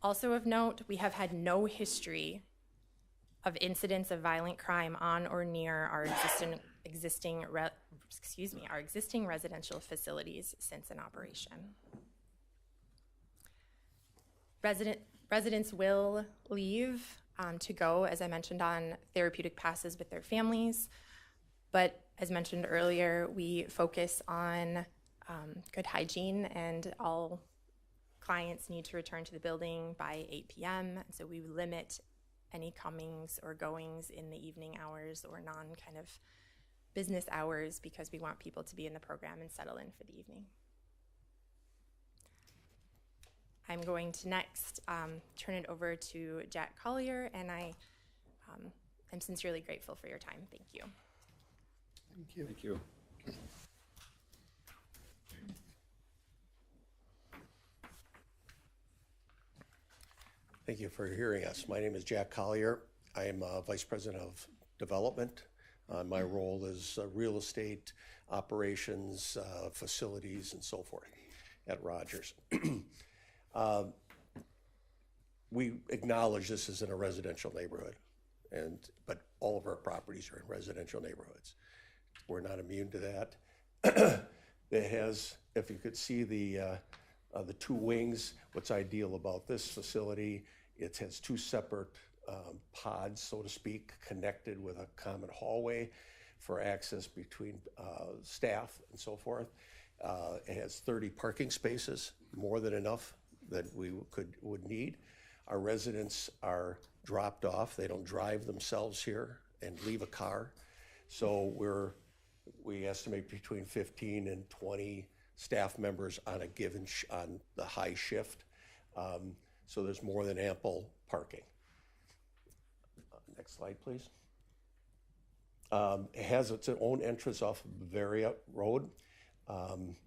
Also of note, we have had no history of incidents of violent crime on or near our existing residential facilities since an operation. Residents will leave to go, as I mentioned, on therapeutic passes with their families. But as mentioned earlier, we focus on good hygiene, and all clients need to return to the building by 8 p.m. So we limit any comings or goings in the evening hours or non-kind of business hours because we want people to be in the program and settle in for the evening. I'm going to next turn it over to Jack Collier, and I am sincerely grateful for your time. Thank you. Thank you. Thank you. Thank you for hearing us. My name is Jack Collier. I am Vice President of Development. My role is real estate, operations, facilities, and so forth at Rogers. We acknowledge this is in a residential neighborhood, but all of our properties are in residential neighborhoods. We're not immune to that. It has, if you could see the 2 wings, what's ideal about this facility, it has 2 separate pods, so to speak, connected with a common hallway for access between staff and so forth. It has 30 parking spaces, more than enough that we would need. Our residents are dropped off. They don't drive themselves here and leave a car. So we estimate between 15 and 20 staff members on a given on the high shift. So there's more than ample parking. Next slide, please. It has its own entrance off of Bavaria Road.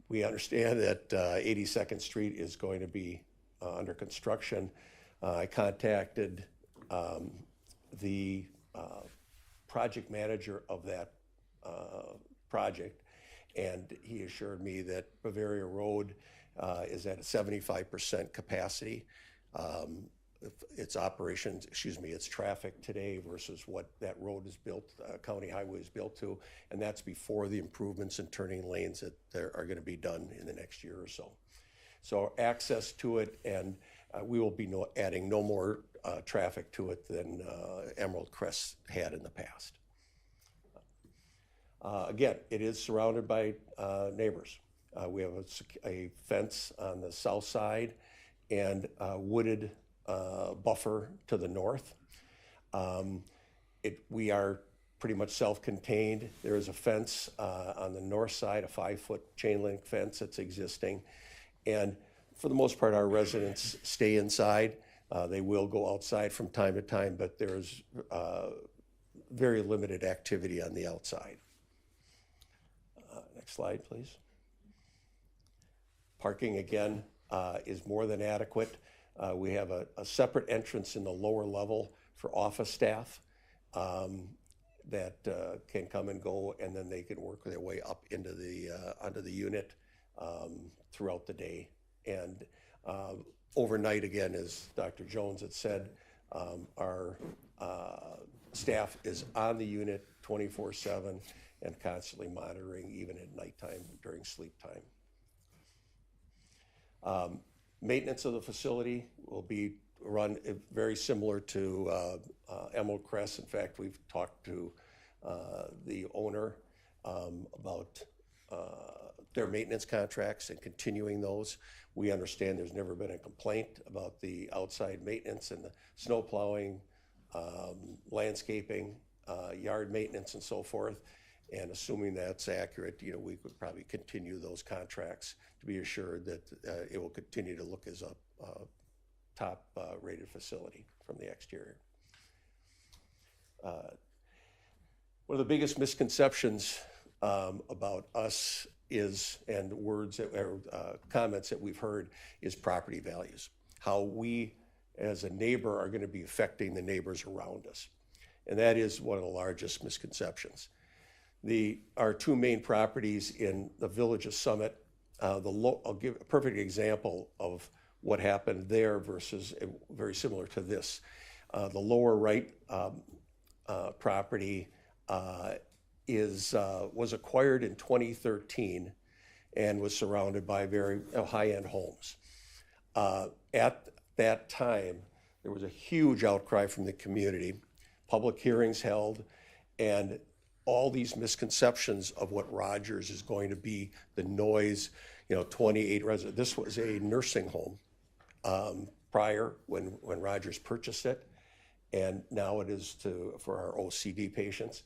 We understand that 82nd Street is going to be under construction, I contacted the project manager of that project, and he assured me that Bavaria Road is at a 75% capacity. Its operations, its traffic today versus what that road is built, county highway is built to, and that's before the improvements in turning lanes that are going to be done in the next year or so. So access to it, and we will be adding no more traffic to it than Emerald Crest had in the past. Again, it is surrounded by neighbors. We have a fence on the south side and a wooded buffer to the north. We are pretty much self-contained. There is a fence on the north side, a 5-foot chain link fence that's existing. And for the most part, our residents stay inside. They will go outside from time to time, but there's very limited activity on the outside. Next slide, please. Parking, again, is more than adequate. We have a separate entrance in the lower level for office staff that can come and go, and then they can work their way up into onto the unit throughout the day. And overnight, again, as Dr. Jones had said, our staff is on the unit 24/7 and constantly monitoring, even at nighttime during sleep time. Maintenance of the facility will be run very similar to Emerald Crest. In fact, we've talked to the owner about their maintenance contracts and continuing those. We understand there's never been a complaint about the outside maintenance and the snow plowing, landscaping, yard maintenance, and so forth. And assuming that's accurate, we could probably continue those contracts to be assured that it will continue to look as a top rated facility from the exterior. One of the biggest misconceptions about us is, and words that or comments that we've heard, is property values. How we as a neighbor are going to be affecting the neighbors around us. And that is one of the largest misconceptions. Our two main properties in the village of Summit, I'll give a perfect example of what happened there versus very similar to this. The lower right property was acquired in 2013 and was surrounded by very high-end homes. At that time, there was a huge outcry from the community, public hearings held, and all these misconceptions of what Rogers is going to be, the noise, 28 residents. This was a nursing home prior when Rogers purchased it, and now it is for our OCD patients.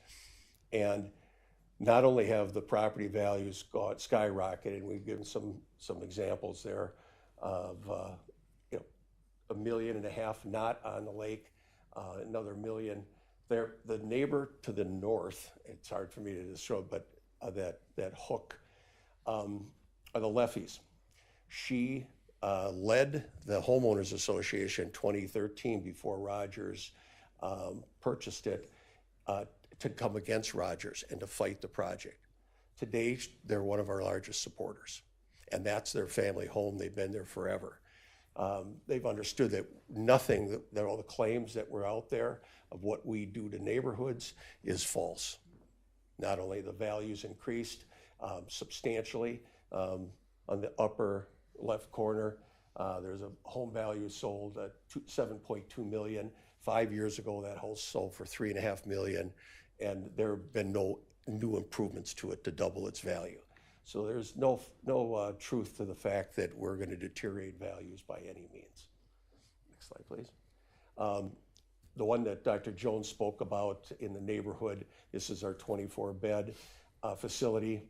And not only have the property values skyrocketed, we've given some examples there of $1.5 million not on the lake, another $1 million. The neighbor to the north, it's hard for me to show, but that hook, are the Leffys. She led the Homeowners Association in 2013 before Rogers purchased it to come against Rogers and to fight the project. Today, they're one of our largest supporters, and that's their family home. They've been there forever. They've understood that nothing, that all the claims that were out there of what we do to neighborhoods is false. Not only the values increased substantially. On the upper left corner, there's a home value sold at $7.2 million. 5 years ago, that house sold for $3.5 million, and there have been no new improvements to it to double its value. So there's no truth to the fact that we're going to deteriorate values by any means. Next slide, please. The one that Dr. Jones spoke about in the neighborhood, this is our 24-bed facility.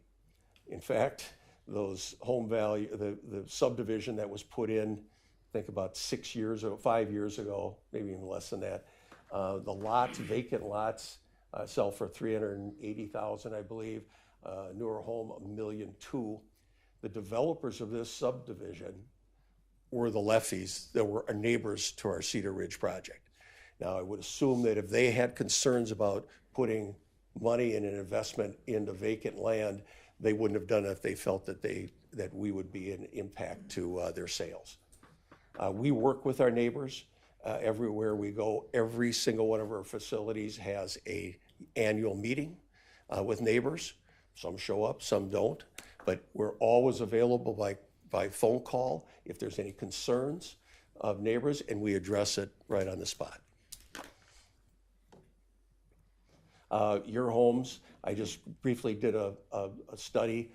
In fact, those home value, the subdivision that was put in, I think about 5 years ago, maybe even less than that, the lots, vacant lots, sell for $380,000, I believe. Newer home, $1.2 million. The developers of this subdivision were the lefties that were our neighbors to our Cedar Ridge project. Now, I would assume that if they had concerns about putting money in an investment into vacant land, they wouldn't have done it if they felt that we would be an impact to their sales. We work with our neighbors everywhere we go. Every single one of our facilities has an annual meeting with neighbors. Some show up, some don't, but we're always available by phone call if there's any concerns of neighbors, and we address it right on the spot. Your homes, I just briefly did a study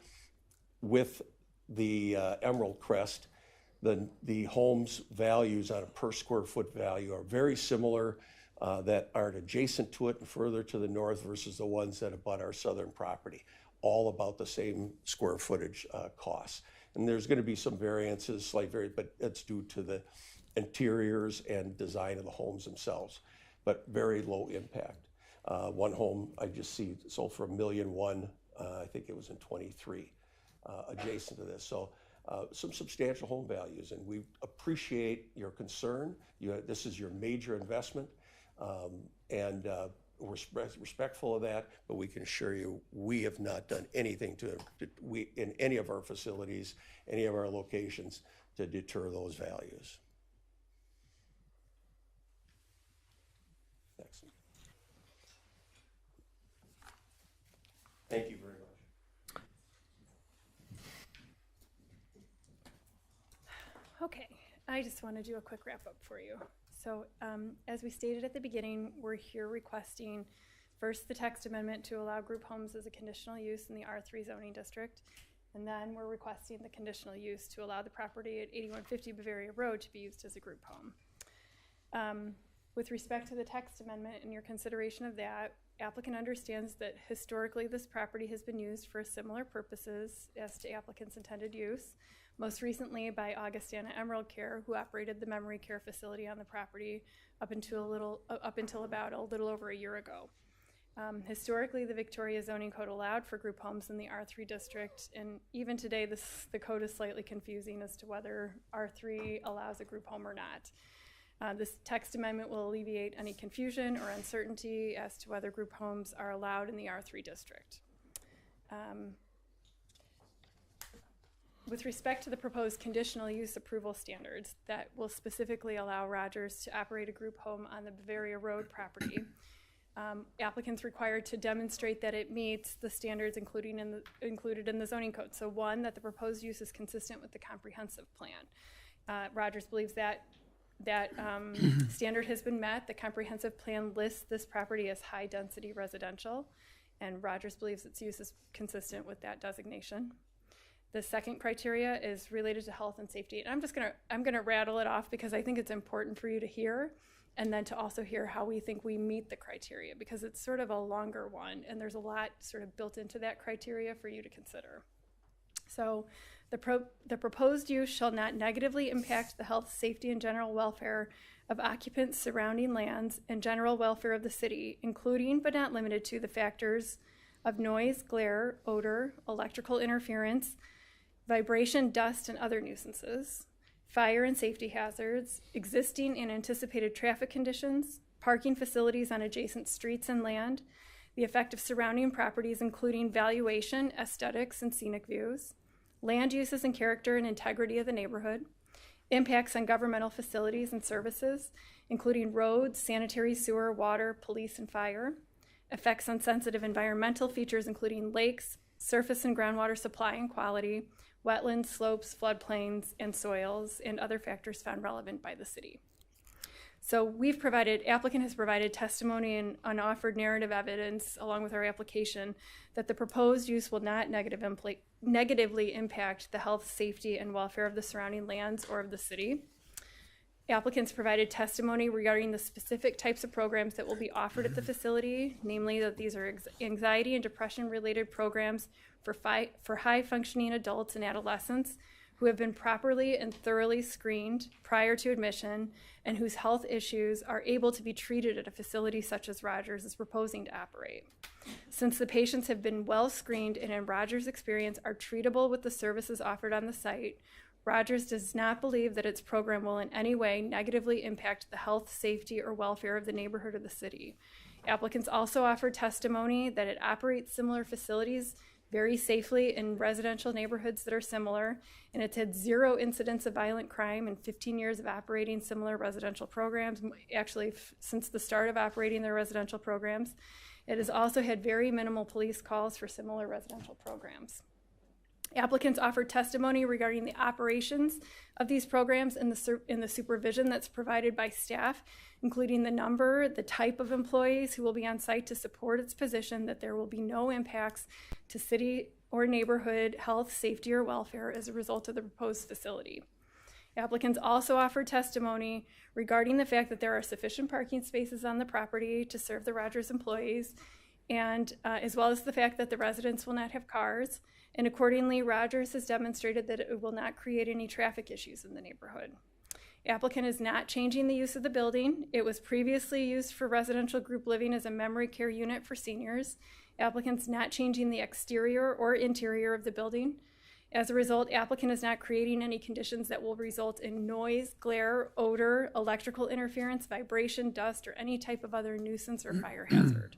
with the Emerald Crest. The homes values on a per square foot value are very similar that are adjacent to it and further to the north versus the ones that abut our southern property. All about the same square footage costs. And there's going to be some variances, slight variance, but it's due to the interiors and design of the homes themselves, but very low impact. One home I just see sold for $1.1 million, I think it was in 23, adjacent to this. So some substantial home values, and we appreciate your concern. This is your major investment, and we're respectful of that, but we can assure you we have not done anything in any of our facilities, any of our locations, to deter those values. Next. Thank you very much. Okay, I just want to do a quick wrap up for you. So as we stated at the beginning, we're here requesting first the text amendment to allow group homes as a conditional use in the R3 zoning district, and then we're requesting the conditional use to allow the property at 8150 Bavaria Road to be used as a group home. With respect to the text amendment and your consideration of that, applicant understands that historically this property has been used for similar purposes as to applicant's intended use, most recently by Augustana Emerald Care, who operated the memory care facility on the property up until about a little over a year ago. Historically, the Victoria zoning code allowed for group homes in the R3 district, and even today the code is slightly confusing as to whether R3 allows a group home or not. This text amendment will alleviate any confusion or uncertainty as to whether group homes are allowed in the R3 district. With respect to the proposed conditional use approval standards that will specifically allow Rogers to operate a group home on the Bavaria Road property, applicants required to demonstrate that it meets the standards included in the zoning code. So one, that the proposed use is consistent with the comprehensive plan. Rogers believes that standard has been met. The comprehensive plan lists this property as high density residential, and Rogers believes its use is consistent with that designation. The second criteria is related to health and safety. And I'm gonna rattle it off because I think it's important for you to hear, and then to also hear how we think we meet the criteria, because it's sort of a longer one and there's a lot sort of built into that criteria for you to consider. So the proposed use shall not negatively impact the health, safety, and general welfare of occupants surrounding lands and general welfare of the city, including but not limited to the factors of noise, glare, odor, electrical interference, vibration, dust, and other nuisances, fire and safety hazards, existing and anticipated traffic conditions, parking facilities on adjacent streets and land, the effect of surrounding properties including valuation, aesthetics, and scenic views, land uses and character and integrity of the neighborhood, impacts on governmental facilities and services, including roads, sanitary, sewer, water, police, and fire, effects on sensitive environmental features including lakes, surface and groundwater supply and quality, wetlands, slopes, floodplains, and soils, and other factors found relevant by the city. So applicant has provided testimony and unoffered narrative evidence along with our application that the proposed use will not negatively impact the health, safety, and welfare of the surrounding lands or of the city. Applicants provided testimony regarding the specific types of programs that will be offered at the facility, namely that these are anxiety and depression related programs for high functioning adults and adolescents who have been properly and thoroughly screened prior to admission and whose health issues are able to be treated at a facility such as Rogers is proposing to operate. Since the patients have been well screened and in Rogers' experience are treatable with the services offered on the site, Rogers does not believe that its program will in any way negatively impact the health, safety, or welfare of the neighborhood or the city. Applicants also offer testimony that it operates similar facilities very safely in residential neighborhoods that are similar, and it's had 0 incidents of violent crime in 15 years of operating similar residential programs, actually since the start of operating their residential programs. It has also had very minimal police calls for similar residential programs. Applicants offered testimony regarding the operations of these programs and the supervision that's provided by staff, including the number, the type of employees who will be on site to support its position, that there will be no impacts to city or neighborhood health, safety, or welfare as a result of the proposed facility. Applicants also offered testimony regarding the fact that there are sufficient parking spaces on the property to serve the Rogers employees, and as well as the fact that the residents will not have cars, and accordingly, Rogers has demonstrated that it will not create any traffic issues in the neighborhood. Applicant is not changing the use of the building. It was previously used for residential group living as a memory care unit for seniors. Applicant's not changing the exterior or interior of the building. As a result, applicant is not creating any conditions that will result in noise, glare, odor, electrical interference, vibration, dust, or any type of other nuisance or fire hazard.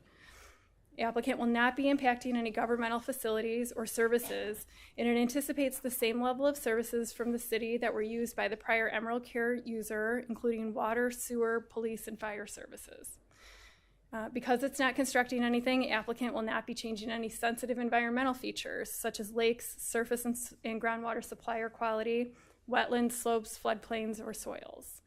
Applicant will not be impacting any governmental facilities or services, and it anticipates the same level of services from the city that were used by the prior Emerald Care user, including water, sewer, police, and fire services. Because it's not constructing anything, applicant will not be changing any sensitive environmental features, such as lakes, surface and groundwater supply or quality, wetlands, slopes, floodplains, or soils.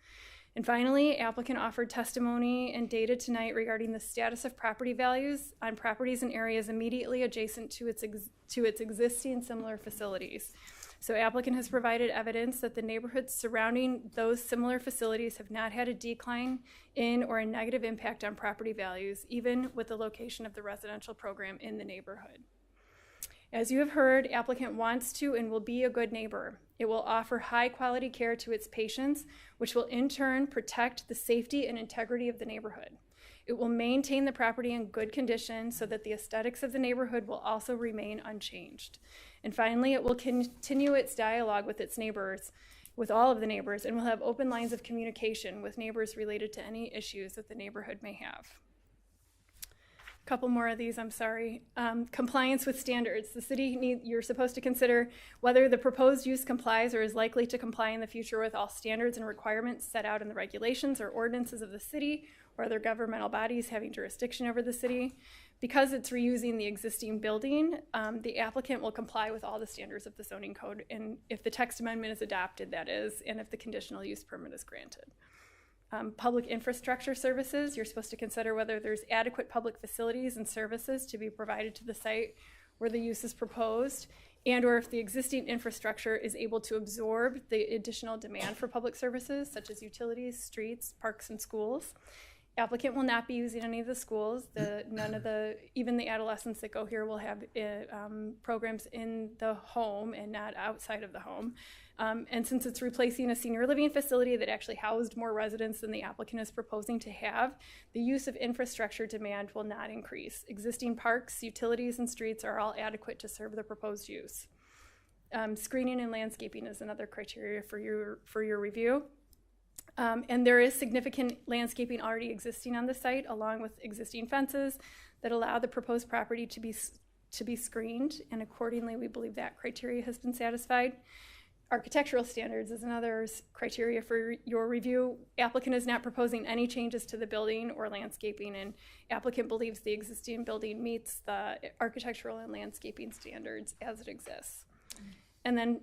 And finally, applicant offered testimony and data tonight regarding the status of property values on properties and areas immediately adjacent to its existing similar facilities. So applicant has provided evidence that the neighborhoods surrounding those similar facilities have not had a decline in or a negative impact on property values, even with the location of the residential program in the neighborhood. As you have heard, applicant wants to and will be a good neighbor. It will offer high quality care to its patients, which will in turn protect the safety and integrity of the neighborhood. It will maintain the property in good condition so that the aesthetics of the neighborhood will also remain unchanged. And finally, it will continue its dialogue with its neighbors, with all of the neighbors, and will have open lines of communication with neighbors related to any issues that the neighborhood may have. Couple more of these, I'm sorry. Compliance with standards. The city you're supposed to consider whether the proposed use complies or is likely to comply in the future with all standards and requirements set out in the regulations or ordinances of the city or other governmental bodies having jurisdiction over the city. Because it's reusing the existing building, the applicant will comply with all the standards of the zoning code, and if the text amendment is adopted, that is, and if the conditional use permit is granted. Public infrastructure services, you're supposed to consider whether there's adequate public facilities and services to be provided to the site where the use is proposed, and or if the existing infrastructure is able to absorb the additional demand for public services, such as utilities, streets, parks, and schools. Applicant will not be using any of the schools. Even the adolescents that go here will have programs in the home and not outside of the home. And since it's replacing a senior living facility that actually housed more residents than the applicant is proposing to have, the use of infrastructure demand will not increase. Existing parks, utilities, and streets are all adequate to serve the proposed use. Screening and landscaping is another criteria for your review. And there is significant landscaping already existing on the site, along with existing fences that allow the proposed property to be screened, and accordingly, we believe that criteria has been satisfied. Architectural standards is another criteria for your review. Applicant is not proposing any changes to the building or landscaping, and applicant believes the existing building meets the architectural and landscaping standards as it exists. And then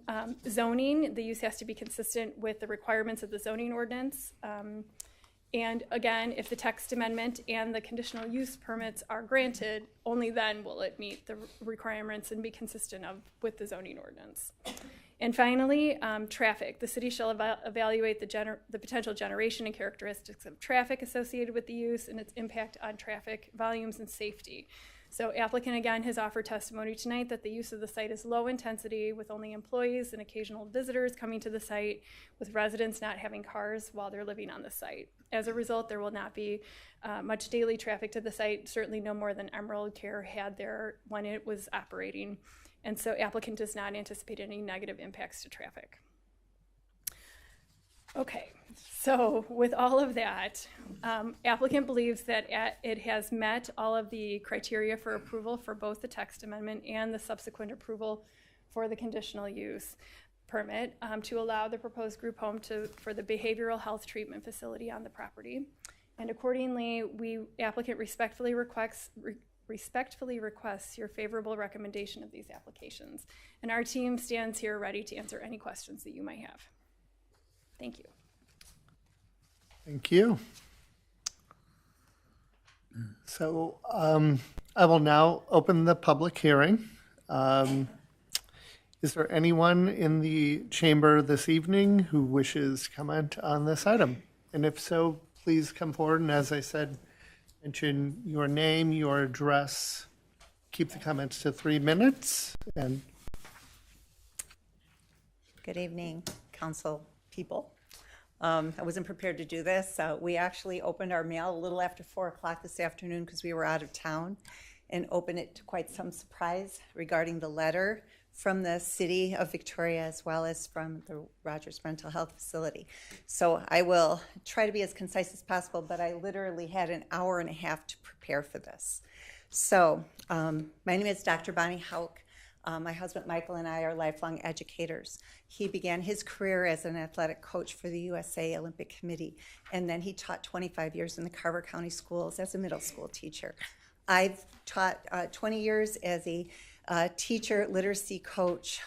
zoning, the use has to be consistent with the requirements of the zoning ordinance. And again, if the text amendment and the conditional use permits are granted, only then will it meet the requirements and be consistent with the zoning ordinance. And finally, traffic. The city shall evaluate the potential generation and characteristics of traffic associated with the use and its impact on traffic volumes and safety. So applicant again has offered testimony tonight that the use of the site is low intensity with only employees and occasional visitors coming to the site, with residents not having cars while they're living on the site. As a result, there will not be much daily traffic to the site, certainly no more than Emerald Care had there when it was operating. And so applicant does not anticipate any negative impacts to traffic. Okay, so with all of that, applicant believes that it has met all of the criteria for approval for both the text amendment and the subsequent approval for the conditional use permit to allow the proposed group home for the behavioral health treatment facility on the property. And accordingly, applicant respectfully requests your favorable recommendation of these applications. And our team stands here ready to answer any questions that you might have. Thank you. Thank you. So I will now open the public hearing. Is there anyone in the chamber this evening who wishes to comment on this item? And if so, please come forward. And as I said, mention your name, your address. Keep the comments to 3 minutes. And good evening, council people. I wasn't prepared to do this. We actually opened our mail a little after 4 o'clock this afternoon because we were out of town, and opened it to quite some surprise regarding the letter from the city of Victoria as well as from the Rogers Mental Health Facility. So I will try to be as concise as possible, but I literally had an hour and a half to prepare for this. So my name is Dr. Bonnie Hauk. My husband Michael and I are lifelong educators. He began his career as an athletic coach for the USA Olympic Committee, and then he taught 25 years in the Carver County schools as a middle school teacher. I've taught 20 years as a teacher, literacy coach,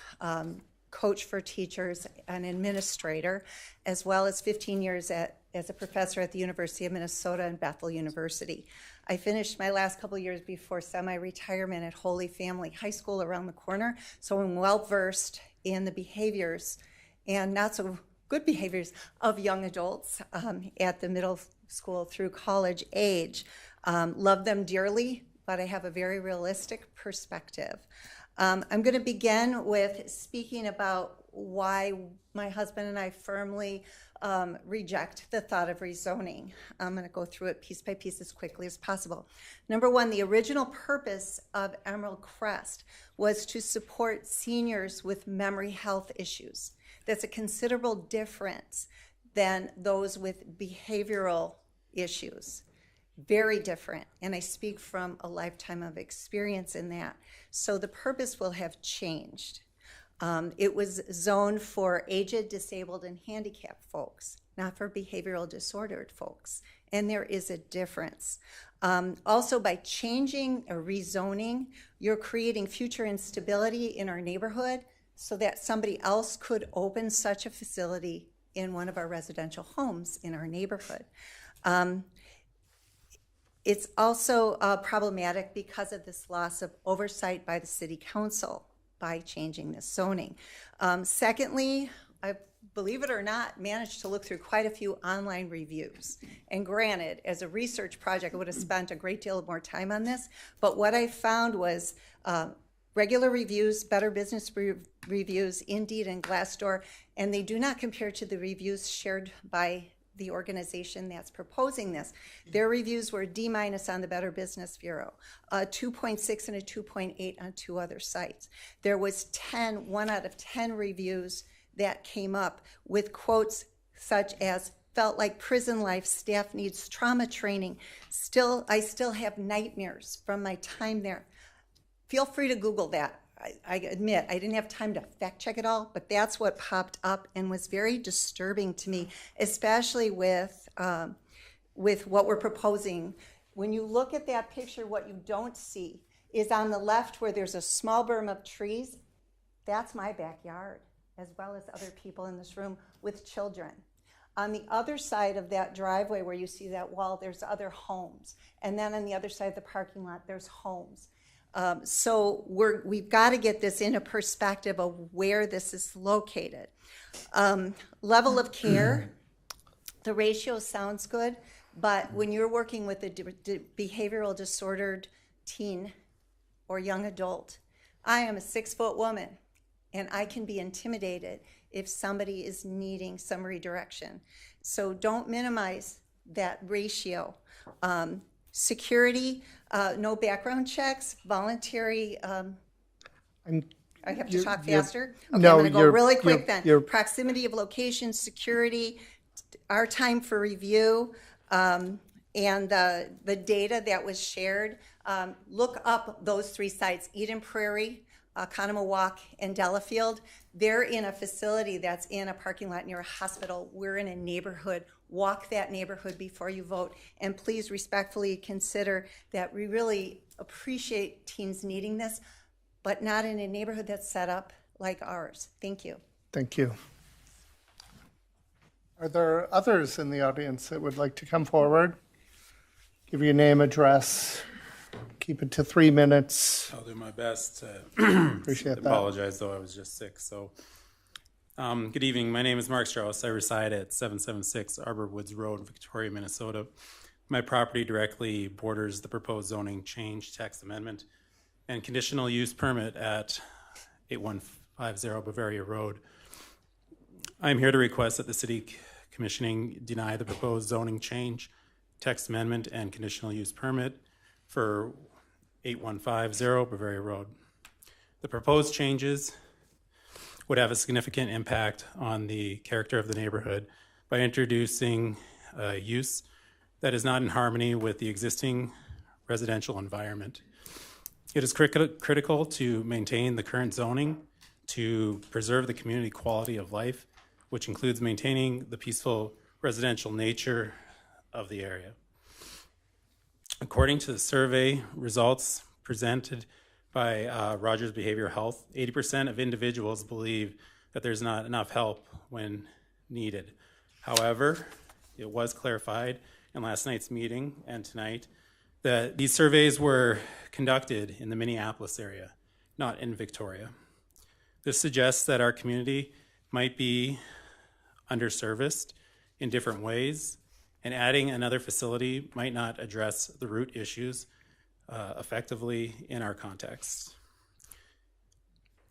coach for teachers, an administrator, as well as 15 years as a professor at the University of Minnesota and Bethel University. I finished my last couple of years before semi-retirement at Holy Family High School around the corner, so I'm well-versed in the behaviors and not so good behaviors of young adults at the middle school through college age. Love them dearly, but I have a very realistic perspective. I'm going to begin with speaking about why my husband and I firmly reject the thought of rezoning. I'm going to go through it piece by piece as quickly as possible. Number one, the original purpose of Emerald Crest was to support seniors with memory health issues. That's a considerable difference than those with behavioral issues. Very different, and I speak from a lifetime of experience in that. So the purpose will have changed. It was zoned for aged, disabled, and handicapped folks, not for behavioral disordered folks, and there is a difference. Also, by changing or rezoning, you're creating future instability in our neighborhood so that somebody else could open such a facility in one of our residential homes in our neighborhood. It's also problematic because of this loss of oversight by the city council by changing this zoning. Secondly, I believe it or not, managed to look through quite a few online reviews. And granted, as a research project, I would have spent a great deal more time on this, but what I found was regular reviews, Better Business reviews, Indeed and Glassdoor, and they do not compare to the reviews shared by the organization that's proposing this. Their reviews were D- on the Better Business Bureau, 2.6 and a 2.8 on 2 other sites. There was 1 out of 10 reviews that came up with quotes such as, felt like prison life, staff needs trauma training. I still have nightmares from my time there. Feel free to Google that. I admit I didn't have time to fact check it all, but that's what popped up and was very disturbing to me, especially with what we're proposing. When you look at that picture, what you don't see is on the left where there's a small berm of trees. That's my backyard, as well as other people in this room with children. On the other side of that driveway where you see that wall, there's other homes. And then on the other side of the parking lot, there's homes. So we've got to get this into perspective of where this is located. Level of care, the ratio sounds good, but when you're working with a behavioral disordered teen or young adult, I am a 6-foot woman, and I can be intimidated if somebody is needing some redirection. So don't minimize that ratio. Security, no background checks, voluntary, I have to talk faster? Okay, I'm gonna go really quick then. Proximity of location, security, our time for review and the data that was shared, look up those 3 sites, Eden Prairie, Conomowoc, and Delafield. They're in a facility that's in a parking lot near a hospital. We're in a neighborhood. Walk that neighborhood before you vote. And please respectfully consider that we really appreciate teens needing this, but not in a neighborhood that's set up like ours. Thank you. Thank you. Are there others in the audience that would like to come forward? Give your name, address, keep it to 3 minutes. I'll do my best. Appreciate that. Apologize, though I was just sick. So, good evening. My name is Mark Strauss. I reside at 776 Arbor Woods Road, Victoria, Minnesota. My property directly borders the proposed zoning change, text amendment, and conditional use permit at 8150 Bavaria Road. I'm here to request that the City Commissioning deny the proposed zoning change, text amendment, and conditional use permit for 8150 Bavaria Road. The proposed changes would have a significant impact on the character of the neighborhood by introducing a use that is not in harmony with the existing residential environment. It is critical to maintain the current zoning to preserve the community quality of life, which includes maintaining the peaceful residential nature of the area. According to the survey results presented by Rogers Behavioral Health, 80% of individuals believe that there's not enough help when needed. However, it was clarified in last night's meeting and tonight that these surveys were conducted in the Minneapolis area, not in Victoria. This suggests that our community might be underserviced in different ways, and adding another facility might not address the root issues effectively in our context.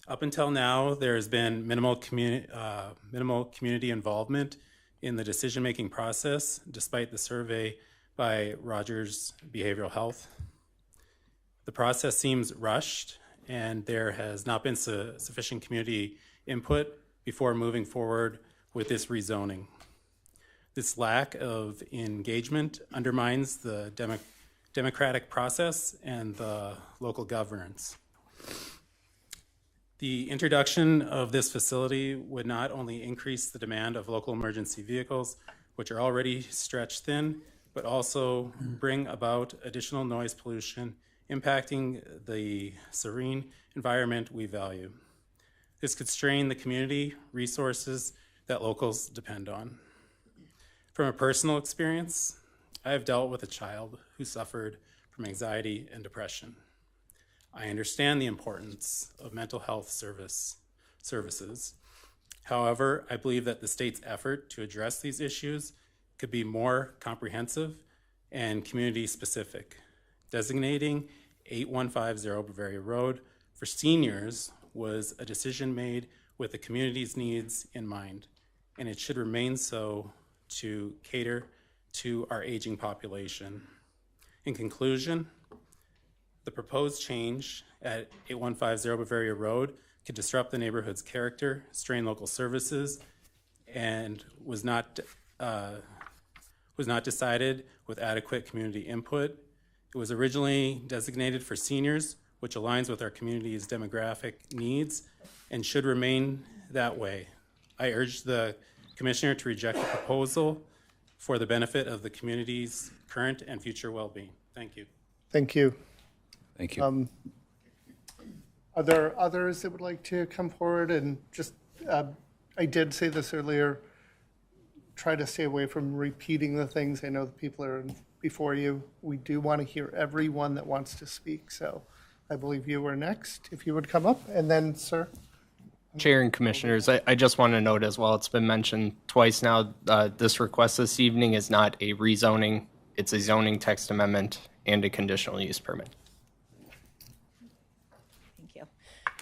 Up until now, there has been minimal community involvement in the decision-making process, despite the survey by Rogers Behavioral Health. The process seems rushed, and there has not been sufficient community input before moving forward with this rezoning. This lack of engagement undermines the democratic process and the local governance. The introduction of this facility would not only increase the demand of local emergency vehicles, which are already stretched thin, but also bring about additional noise pollution, impacting the serene environment we value. This could strain the community resources that locals depend on. From a personal experience, I have dealt with a child who suffered from anxiety and depression. I understand the importance of mental health services. However, I believe that the state's effort to address these issues could be more comprehensive and community-specific. Designating 8150 Bavaria Road for seniors was a decision made with the community's needs in mind, and it should remain so to cater to our aging population. In conclusion, the proposed change at 8150 Bavaria Road could disrupt the neighborhood's character, strain local services, and was not decided with adequate community input. It was originally designated for seniors, which aligns with our community's demographic needs and should remain that way. I urge the Commissioner to reject the proposal for the benefit of the community's current and future well-being. Thank you. Thank you. Thank you. Are there others that would like to come forward? And just, I did say this earlier, try to stay away from repeating the things. I know the people are before you. We do want to hear everyone that wants to speak. So I believe you were next, if you would come up. And then, sir. Chair and Commissioners, I just want to note as well, it's been mentioned twice now, this request this evening is not a rezoning. It's a zoning text amendment and a conditional use permit. Thank you.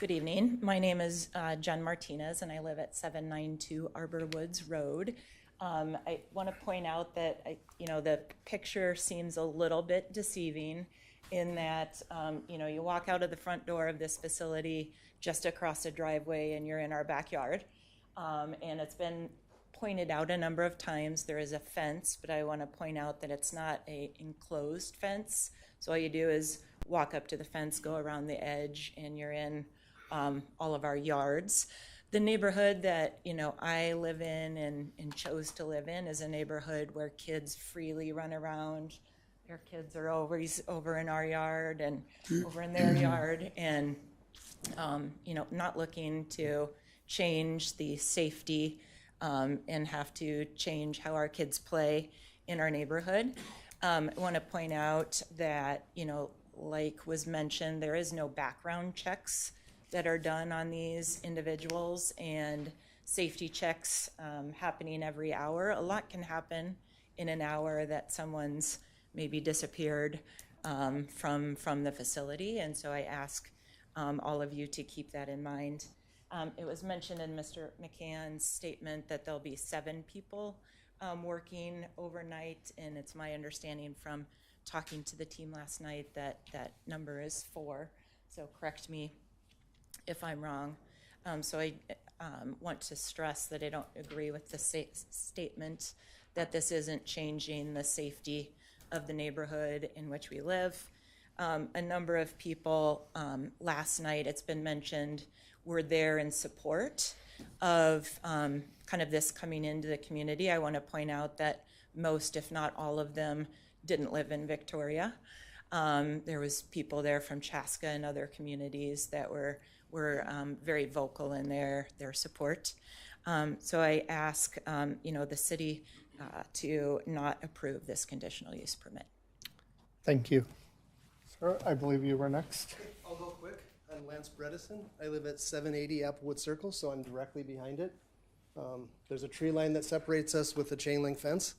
Good evening. My name is Jen Martinez, and I live at 792 Arbor Woods Road. I want to point out that the picture seems a little bit deceiving in that you walk out of the front door of this facility just across a driveway and you're in our backyard, and it's been pointed out a number of times, there is a fence, but I want to point out that it's not a enclosed fence. So all you do is walk up to the fence, go around the edge, and you're in all of our yards. The neighborhood that, you know, I live in and chose to live in is a neighborhood where kids freely run around. Their kids are always over in our yard and over in their yard, and you know, not looking to change the safety and have to change how our kids play in our neighborhood. I want to point out that, you know, like was mentioned, there is no background checks that are done on these individuals, and safety checks happening every hour. A lot can happen in an hour that someone's maybe disappeared from the facility, and so I ask all of you to keep that in mind. It was mentioned in Mr. McCann's statement that there'll be 7 people working overnight, and it's my understanding from talking to the team last night that that number is 4, so correct me if I'm wrong. So I want to stress that I don't agree with the statement that this isn't changing the safety of the neighborhood in which we live. A number of people last night, it's been mentioned, were there in support of kind of this coming into the community. I want to point out that most, if not all of them, didn't live in Victoria. There was people there from Chaska and other communities that were very vocal in their support. So I ask, you know, the city to not approve this conditional use permit. Thank you. Sir, I believe you were next. I'll go quick. I'm Lance Bredesen. I live at 780 Applewood Circle, so I'm directly behind it. There's a tree line that separates us with a chain link fence.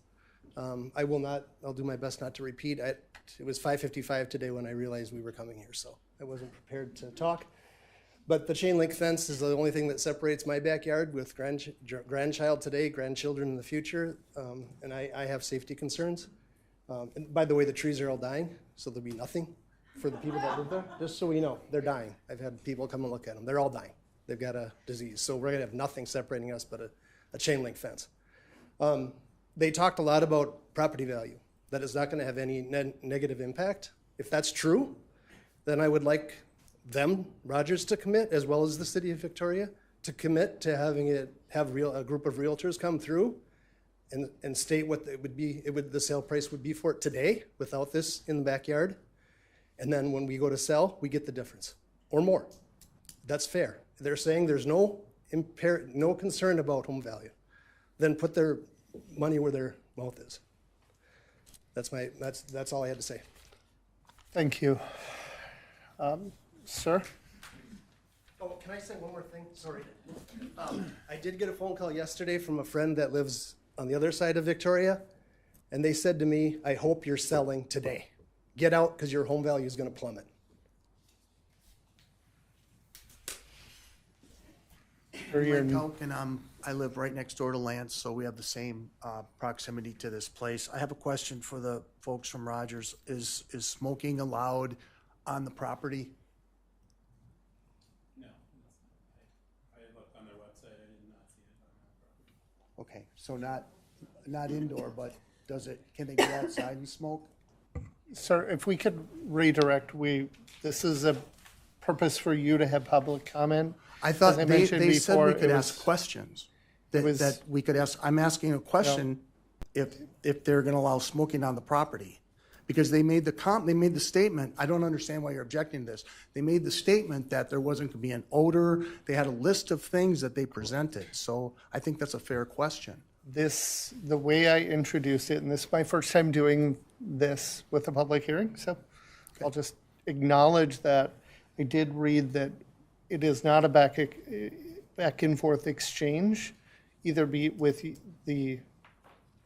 I'll do my best not to repeat. It was 5:55 today when I realized we were coming here, so I wasn't prepared to talk. But the chain link fence is the only thing that separates my backyard with grandchild today, grandchildren in the future, and I have safety concerns. And by the way, the trees are all dying, so there'll be nothing for the people that live there. Just so we know, they're dying. I've had people come and look at them. They're all dying. They've got a disease. So we're going to have nothing separating us but a chain link fence. They talked a lot about property value, that it's not going to have any negative impact. If that's true, then I would like them, Rogers, to commit, as well as the city of Victoria, to commit to having a group of realtors come through and state what it would be, the sale price would be for it today without this in the backyard. And then when we go to sell, we get the difference or more. That's fair. They're saying there's no concern about home value. Then put their money where their mouth is. That's all I had to say. Thank you. Sir? Oh, can I say one more thing? Sorry. I did get a phone call yesterday from a friend that lives on the other side of Victoria, and they said to me, I hope you're selling today. Get out because your home value is going to plummet. Mike Elk, and I live right next door to Lance, so we have the same proximity to this place. I have a question for the folks from Rogers. Is smoking allowed on the property? No. I looked on their website. I did not see it on their property. Okay, so not indoor, but can they go outside and smoke? Sir, if we could redirect, this is a purpose for you to have public comment. I thought they said we could ask ask questions. That we could ask. I'm asking a question if they're going to allow smoking on the property, because they made the statement. I don't understand why you're objecting to this. They made the statement that there wasn't going to be an odor. They had a list of things that they presented. So I think that's a fair question. The way I introduced it, and this is my first time doing this with a public hearing, so okay. I'll just acknowledge that I did read that it is not a back and forth exchange, either be with the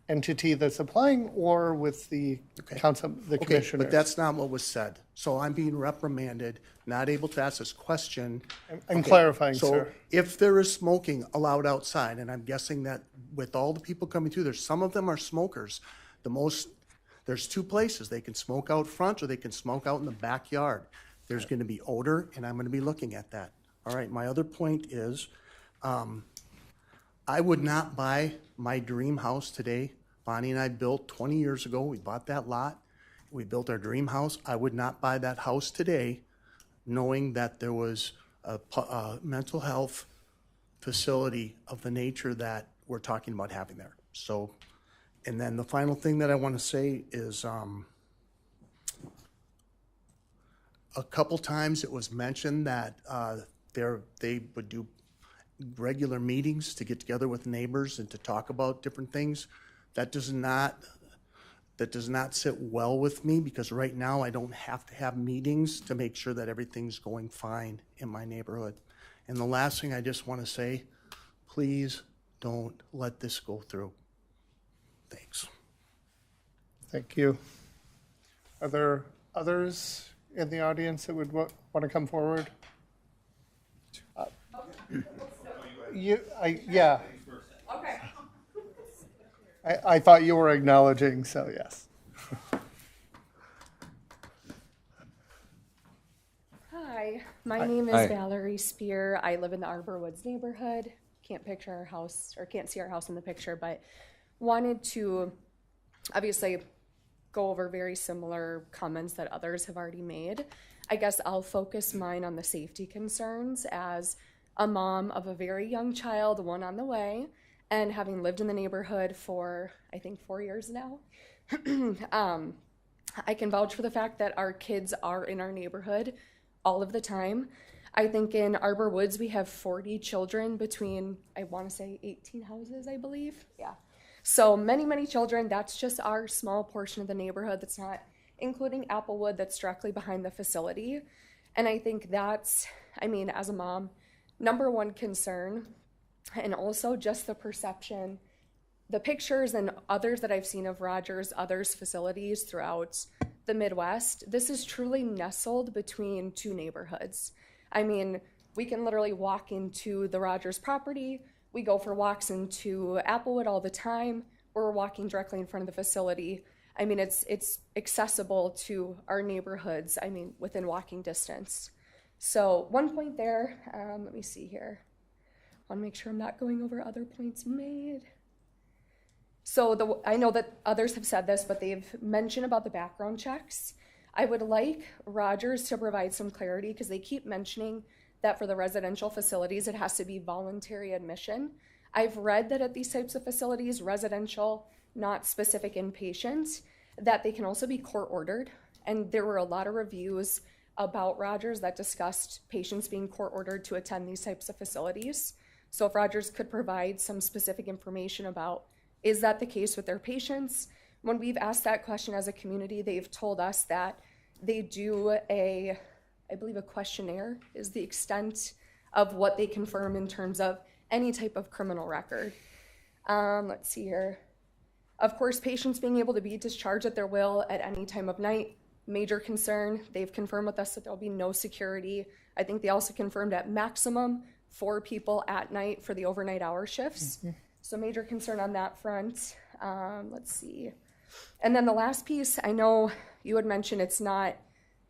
entity that's applying or with the council, the commissioners. But that's not what was said. So I'm being reprimanded, not able to ask this question. I'm clarifying, so sir. If there is smoking allowed outside, and I'm guessing that with all the people coming through, some of them are smokers. There's 2 places. They can smoke out front or they can smoke out in the backyard. There's going to be odor, and I'm going to be looking at that. All right, my other point is I would not buy my dream house today. Bonnie and I built 20 years ago. We bought that lot. We built our dream house. I would not buy that house today knowing that there was a mental health facility of the nature that we're talking about having there. So, and then the final thing that I want to say is a couple times it was mentioned that they would do regular meetings to get together with neighbors and to talk about different things. That does not sit well with me, because right now I don't have to have meetings to make sure that everything's going fine in my neighborhood. And the last thing I just want to say, please don't let this go through. Thanks. Thank you. Are there others in the audience that would want to come forward? Yeah. Okay. I thought you were acknowledging, so yes. Hi, my name is Valerie Spear. I live in the Arbor Woods neighborhood. Can't picture our house, or can't see our house in the picture, but wanted to obviously go over very similar comments that others have already made. I guess I'll focus mine on the safety concerns as a mom of a very young child, one on the way, and having lived in the neighborhood for, I think, 4 years now. I can vouch for the fact that our kids are in our neighborhood all of the time. I think in Arbor Woods we have 40 children between, I want to say 18 houses, I believe. Yeah. So many, many children. That's just our small portion of the neighborhood. That's not including Applewood, that's directly behind the facility. And I think that's, I mean, as a mom, number one concern, and also just the perception, the pictures and others that I've seen of Rogers, others facilities throughout the Midwest, this is truly nestled between two neighborhoods. I mean, we can literally walk into the Rogers property. We go for walks into Applewood all the time. We're walking directly in front of the facility. I mean, it's accessible to our neighborhoods, I mean, within walking distance. So one point there, let me see here. I want to make sure I'm not going over other points made. So I know that others have said this, but they've mentioned about the background checks. I would like Rogers to provide some clarity, because they keep mentioning that for the residential facilities, it has to be voluntary admission. I've read that at these types of facilities, residential, not specific inpatient, that they can also be court ordered. And there were a lot of reviews about Rogers that discussed patients being court ordered to attend these types of facilities. So if Rogers could provide some specific information about, is that the case with their patients? When we've asked that question as a community, they've told us that they do I believe a questionnaire is the extent of what they confirm in terms of any type of criminal record. Let's see here. Of course, patients being able to be discharged at their will at any time of night, major concern. They've confirmed with us that there'll be no security. I think they also confirmed at maximum 4 people at night for the overnight hour shifts. Mm-hmm. So major concern on that front. Let's see. And then the last piece, I know you had mentioned it's not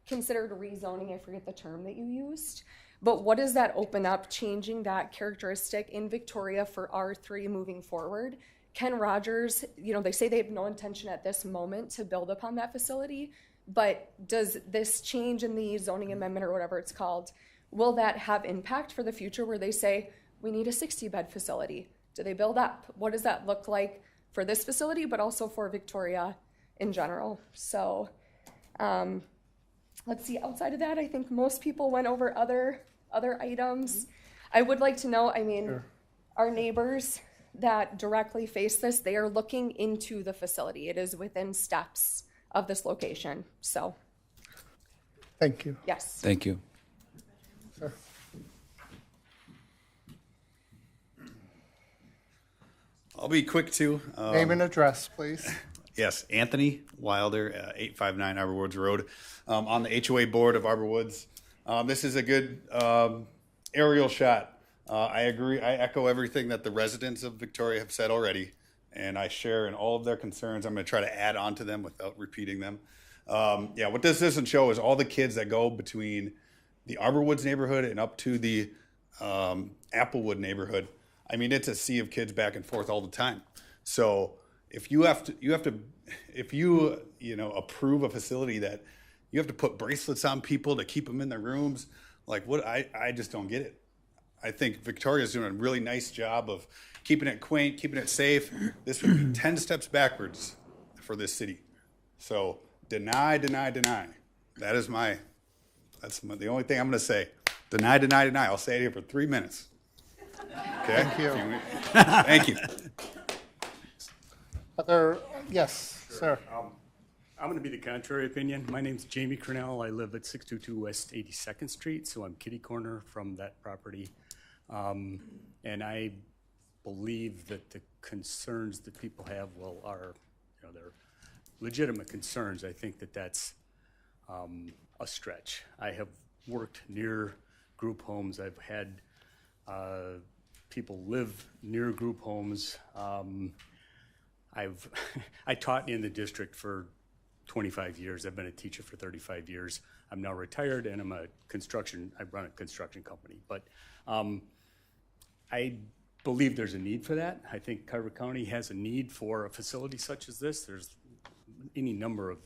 considered rezoning. I forget the term that you used. But what does that open up, changing that characteristic in Victoria for R3 moving forward? Can Rogers, they say they have no intention at this moment to build upon that facility, but does this change in the zoning amendment or whatever it's called, will that have impact for the future where they say, we need a 60-bed facility? Do they build up? What does that look like for this facility, but also for Victoria in general? So let's see, outside of that, I think most people went over other items. I would like to know, sure. Our neighbors that directly face this, they are looking into the facility. It is within steps of this location, so. Thank you. Yes. Thank you. Sure. I'll be quick too. Name and address, please. Yes, Anthony Wilder, 859 Arbor Woods Road. On the HOA board of Arbor Woods. This is a good aerial shot. I agree. I echo everything that the residents of Victoria have said already, and I share in all of their concerns. I'm going to try to add on to them without repeating them. What this doesn't show is all the kids that go between the Arbor Woods neighborhood and up to the Applewood neighborhood. I mean, it's a sea of kids back and forth all the time. So if you approve a facility that you have to put bracelets on people to keep them in their rooms, like what, I just don't get it. I think Victoria's doing a really nice job of keeping it quaint, keeping it safe. This would be 10 steps backwards for this city. So deny, deny, deny. That's the only thing I'm going to say. Deny, deny, deny. I'll say it here for 3 minutes. Okay? Thank you. Thank you. Yes, sir. I'm going to be the contrary opinion. My name's Jamie Cornell. I live at 622 West 82nd Street, so I'm kitty corner from that property. And I believe that the concerns that people have, are, they're legitimate concerns. I think that that's a stretch. I have worked near group homes. I've had people live near group homes. I taught in the district for 25 years. I've been a teacher for 35 years. I'm now retired, and I run a construction company. But I believe there's a need for that. I think Carver County has a need for a facility such as this. There's any number of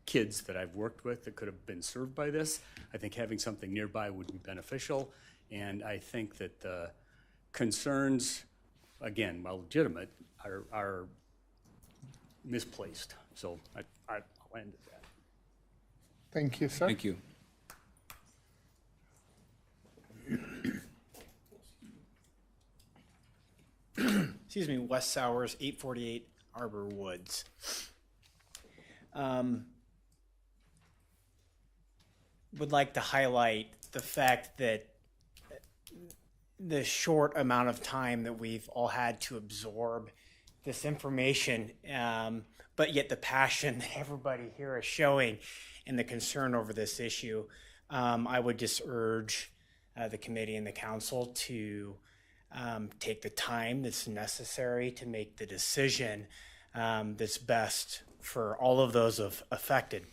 kids that I've worked with that could have been served by this. I think having something nearby would be beneficial, and I think that the concerns, again, while legitimate, are misplaced. So I'll end at that. Thank you, sir. Thank you. Excuse me, Wes Sowers, 848 Arbor Woods. Would like to highlight the fact that the short amount of time that we've all had to absorb this information, but yet the passion that everybody here is showing and the concern over this issue, I would just urge the committee and the council to take the time that's necessary to make the decision that's best for all of those affected,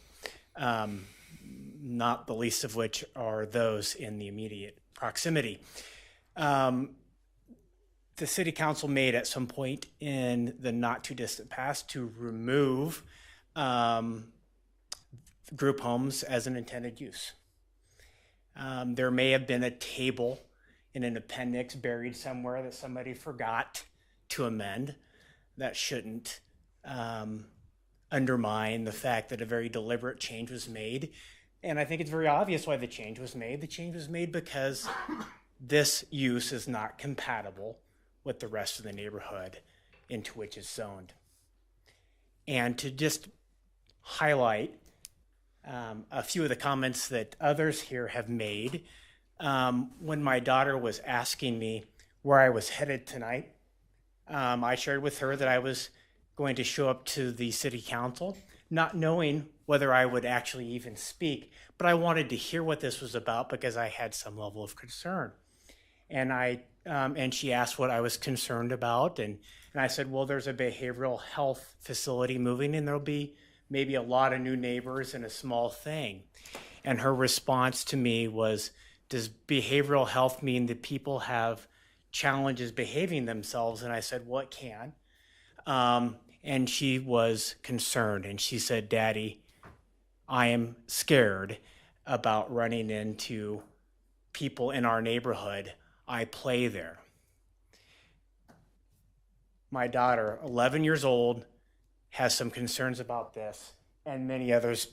not the least of which are those in the immediate proximity. The city council made at some point in the not too distant past to remove group homes as an intended use. There may have been a table in an appendix buried somewhere that somebody forgot to amend. That shouldn't undermine the fact that a very deliberate change was made. And I think it's very obvious why the change was made. The change was made because this use is not compatible with the rest of the neighborhood into which it's zoned. And to just highlight a few of the comments that others here have made, when my daughter was asking me where I was headed tonight, I shared with her that I was going to show up to the city council, not knowing whether I would actually even speak, but I wanted to hear what this was about because I had some level of concern. And she asked what I was concerned about, and I said, well, there's a behavioral health facility moving, and there'll be maybe a lot of new neighbors and a small thing. And her response to me was, does behavioral health mean that people have challenges behaving themselves? And I said, well, it can. And she was concerned, and she said, Daddy, I am scared about running into people in our neighborhood. I play there. My daughter, 11 years old, has some concerns about this, and many others,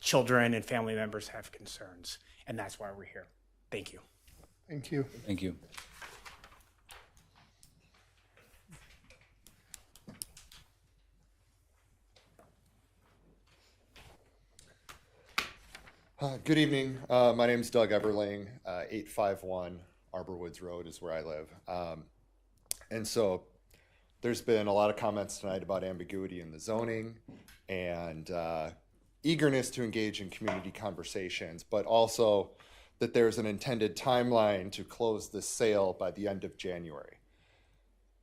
children and family members, have concerns, and that's why we're here. Thank you. Thank you. Thank you. Good evening. My name is Doug Everling. 851 Arbor Woods Road is where I live. And so there's been a lot of comments tonight about ambiguity in the zoning and eagerness to engage in community conversations, but also that there's an intended timeline to close this sale by the end of January.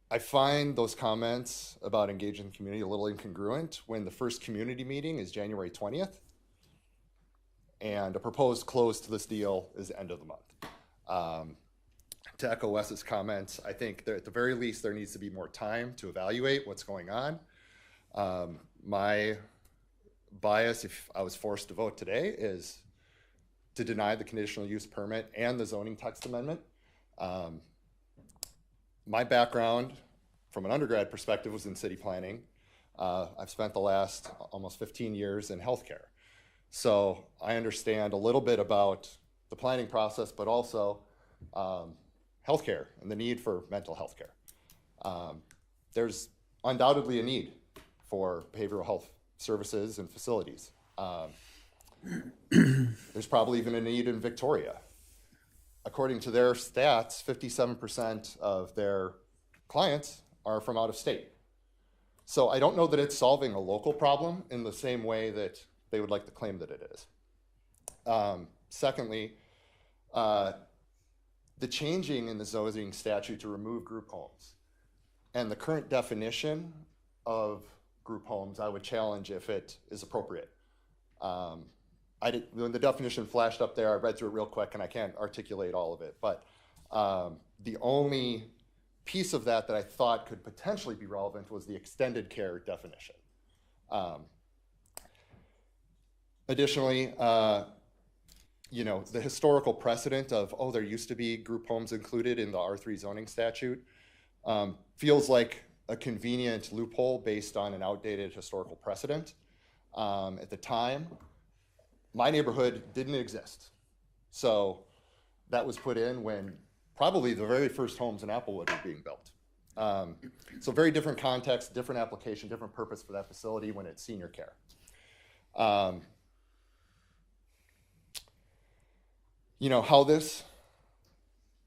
I find those comments about engaging the community a little incongruent when the first community meeting is January 20th. And a proposed close to this deal is the end of the month. to echo Wes's comments, I think that at the very least there needs to be more time to evaluate what's going on. My bias, if I was forced to vote today, is to deny the conditional use permit and the zoning text amendment. My background from an undergrad perspective was in city planning. I've spent the last almost 15 years in healthcare. So I understand a little bit about the planning process, but also healthcare and the need for mental health care. There's undoubtedly a need for behavioral health services and facilities. There's probably even a need in Victoria. According to their stats, 57% of their clients are from out of state. So I don't know that it's solving a local problem in the same way that they would like to claim that it is. Secondly, the changing in the zoning statute to remove group homes and the current definition of group homes, I would challenge if it is appropriate. When the definition flashed up there, I read through it real quick and I can't articulate all of it, but the only piece of that I thought could potentially be relevant was the extended care definition. Additionally, the historical precedent of, oh, there used to be group homes included in the R3 zoning statute feels like a convenient loophole based on an outdated historical precedent. At the time, my neighborhood didn't exist. So that was put in when probably the very first homes in Applewood were being built. So very different context, different application, different purpose for that facility when it's senior care. How this,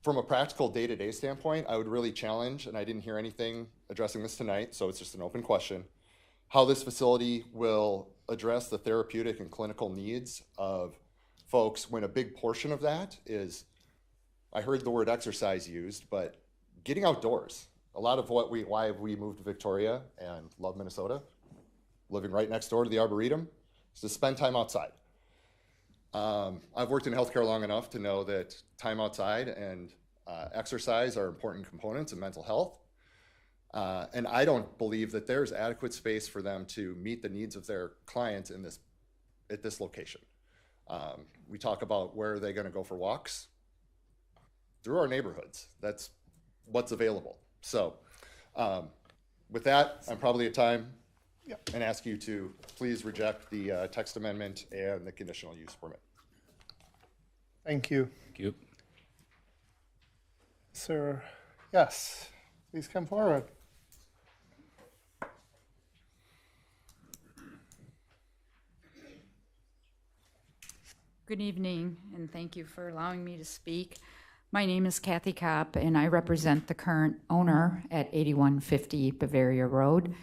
from a practical day-to-day standpoint, I would really challenge, and I didn't hear anything addressing this tonight, so it's just an open question, how this facility will address the therapeutic and clinical needs of folks when a big portion of that is, I heard the word exercise used, but getting outdoors. A lot of why we moved to Victoria and love Minnesota, living right next door to the Arboretum, is to spend time outside. I've worked in healthcare long enough to know that time outside and exercise are important components of mental health. And I don't believe that there's adequate space for them to meet the needs of their clients at this location. We talk about where are they going to go for walks? Through our neighborhoods. That's what's available. So with that, I'm probably at time and ask you to please reject the text amendment and the conditional use permit. Thank you. Thank you. Sir, yes, please come forward. Good evening, and thank you for allowing me to speak. My name is Kathy Kopp, and I represent the current owner at 8150 Bavaria Road.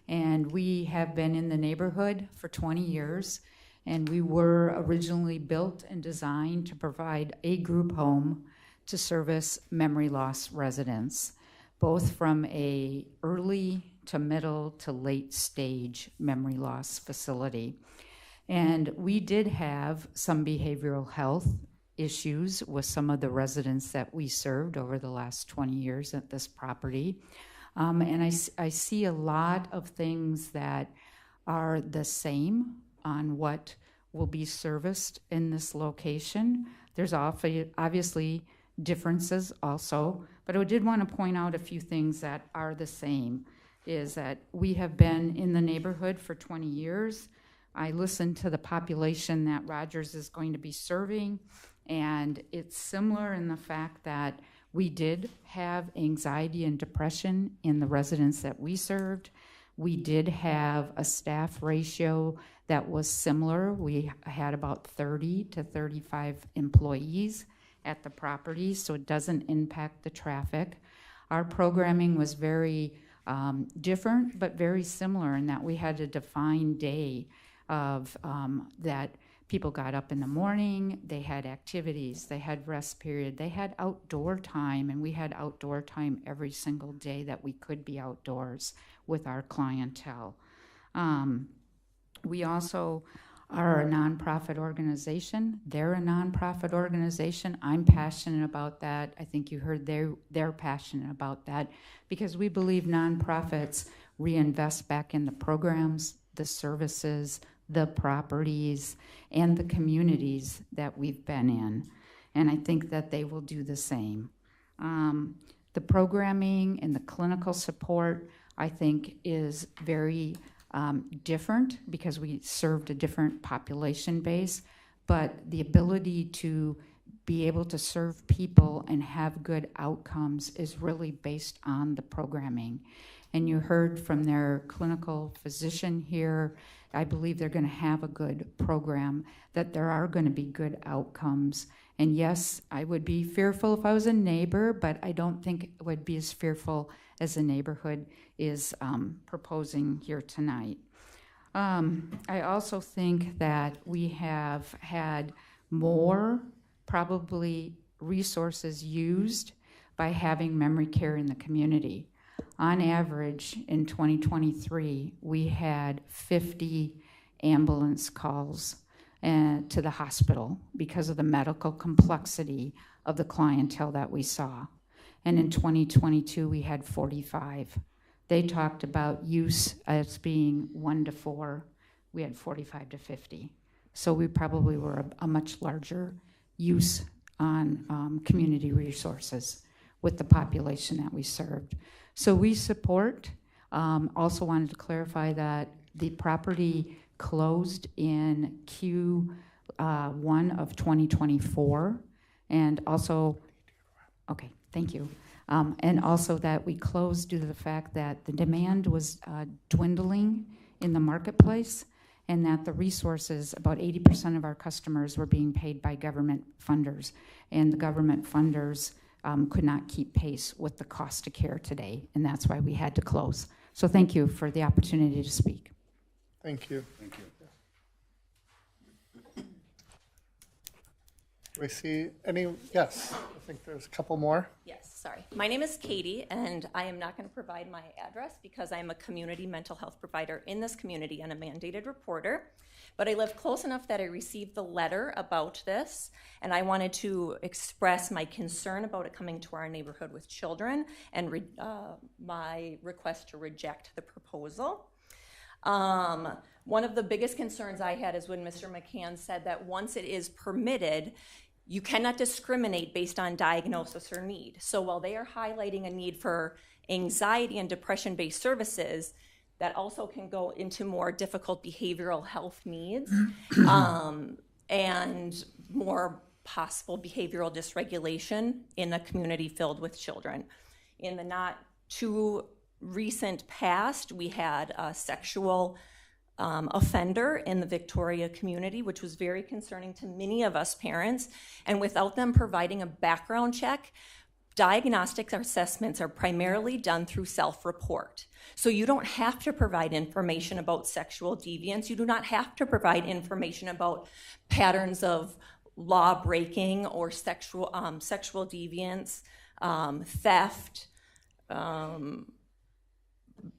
And we have been in the neighborhood for 20 years, and we were originally built and designed to provide a group home to service memory loss residents, both from a early to middle to late stage memory loss facility. And we did have some behavioral health issues with some of the residents that we served over the last 20 years at this property. And I see a lot of things that are the same on what will be serviced in this location. There's obviously differences also, but I did want to point out a few things that are the same, is that we have been in the neighborhood for 20 years. I listened to the population that Rogers is going to be serving, and it's similar in the fact that we did have anxiety and depression in the residents that we served. We did have a staff ratio that was similar. We had about 30 to 35 employees at the property, so it doesn't impact the traffic. Our programming was very different, but very similar in that we had a defined day of that people got up in the morning, they had activities, they had rest period, they had outdoor time, and we had outdoor time every single day that we could be outdoors with our clientele. We also are a nonprofit organization. They're a nonprofit organization. I'm passionate about that. I think you heard they're passionate about that because we believe nonprofits reinvest back in the programs, the services, the properties, and the communities that we've been in. And I think that they will do the same. The programming and the clinical support, I think, is very different because we served a different population base, but the ability to be able to serve people and have good outcomes is really based on the programming. And you heard from their clinical physician here, I believe they're going to have a good program, that there are going to be good outcomes. And yes, I would be fearful if I was a neighbor, but I don't think it would be as fearful as a neighborhood is proposing here tonight. I also think that we have had more probably resources used by having memory care in the community. On average, in 2023, we had 50 ambulance calls to the hospital because of the medical complexity of the clientele that we saw. And in 2022, we had 45. They talked about use as being 1 to 4. We had 45 to 50. So we probably were a much larger use on community resources with the population that we served. So we support. Also wanted to clarify that the property closed in Q1 of 2024, and also, okay, thank you. And also that we closed due to the fact that the demand was dwindling in the marketplace, and that the resources, about 80% of our customers were being paid by government funders, and the government funders could not keep pace with the cost of care today, and that's why we had to close. So thank you for the opportunity to speak. Thank you. Thank you. Do we see any? Yes, I think there's a couple more. Yes, sorry. My name is Katie, and I am not going to provide my address because I'm a community mental health provider in this community and a mandated reporter. But I live close enough that I received the letter about this, and I wanted to express my concern about it coming to our neighborhood with children and my request to reject the proposal. One of the biggest concerns I had is when Mr. McCann said that once it is permitted, you cannot discriminate based on diagnosis or need. So while they are highlighting a need for anxiety and depression-based services, that also can go into more difficult behavioral health needs and more possible behavioral dysregulation in a community filled with children. In the not too recent past, we had a sexual offender in the Victoria community, which was very concerning to many of us parents. And without them providing a background check, diagnostic assessments are primarily done through self-report. So you don't have to provide information about sexual deviance. You do not have to provide information about patterns of law breaking or sexual deviance, theft,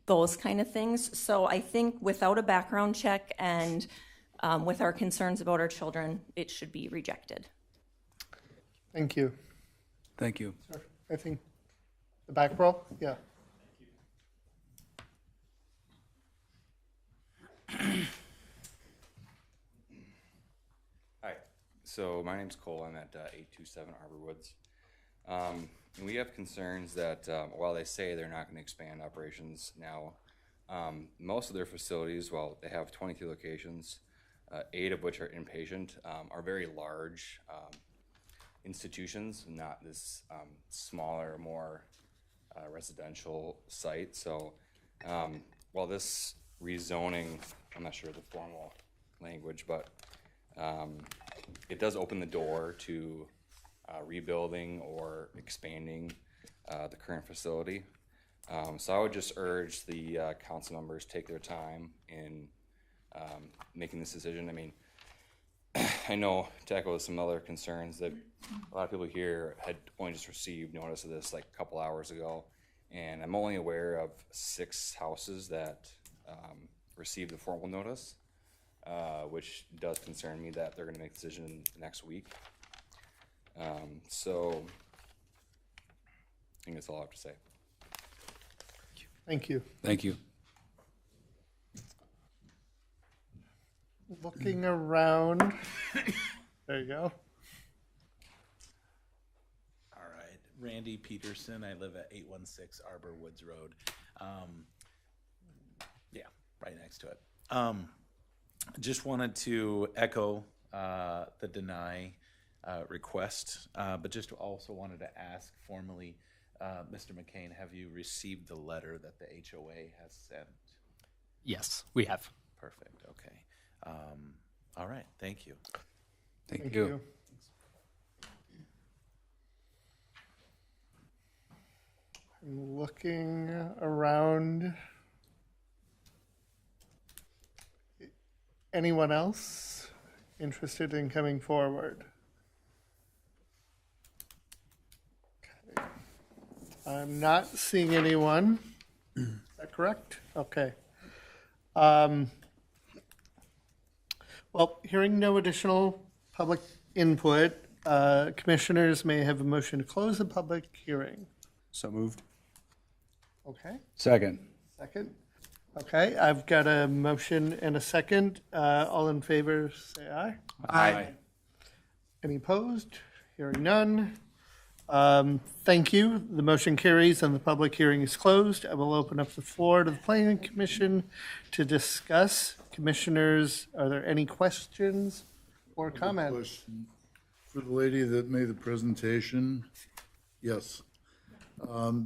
those kind of things. So I think without a background check and with our concerns about our children, it should be rejected. Thank you. Thank you. Sir, I think the back row, yeah. Hi, so my name's Cole. I'm at 827 Arbor Woods. And we have concerns that while they say they're not going to expand operations now, most of their facilities, well, they have 22 locations, 8 of which are inpatient, are very large institutions, not this smaller, more residential site. So while this rezoning, I'm not sure the formal language, but it does open the door to rebuilding or expanding the current facility. So I would just urge the council members take their time in making this decision. I mean, I know, to echo some other concerns, that a lot of people here had only just received notice of this like a couple hours ago, and I'm only aware of 6 houses that received the formal notice. which does concern me that they're going to make a decision next week. So I think that's all I have to say. Thank you. Thank you. Looking around. There you go. All right. Randy Peterson. I live at 816 Arbor Woods Road. Yeah, right next to it. Just wanted to echo the deny request, but just also wanted to ask formally, Mr. McCain, have you received the letter that the HOA has sent? Yes, we have. Perfect. Okay. All right. Thank you. Thank you. I'm looking around. Anyone else interested in coming forward? Okay. I'm not seeing anyone. Is that correct? Okay. Well, hearing no additional public input, commissioners may have a motion to close the public hearing. So moved. Okay. Second. Second. Okay, I've got a motion and a second. All in favor, say aye. Aye. Any opposed? Hearing none. Thank you. The motion carries and the public hearing is closed. I will open up the floor to the Planning Commission to discuss. Commissioners, are there any questions or comments? For the lady that made the presentation, yes.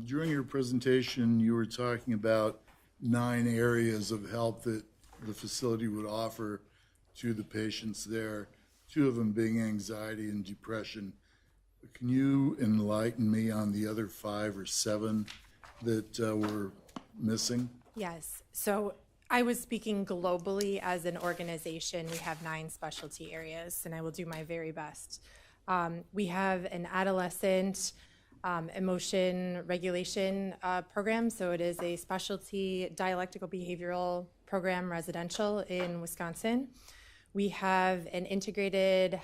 During your presentation, you were talking about 9 areas of help that the facility would offer to the patients there, 2 of them being anxiety and depression. Can you enlighten me on the other 5 or 7 that were missing? Yes. So I was speaking globally as an organization. We have 9 specialty areas, and I will do my very best. We have an adolescent emotion regulation program. So it is a specialty dialectical behavioral program, residential in Wisconsin. We have an integrated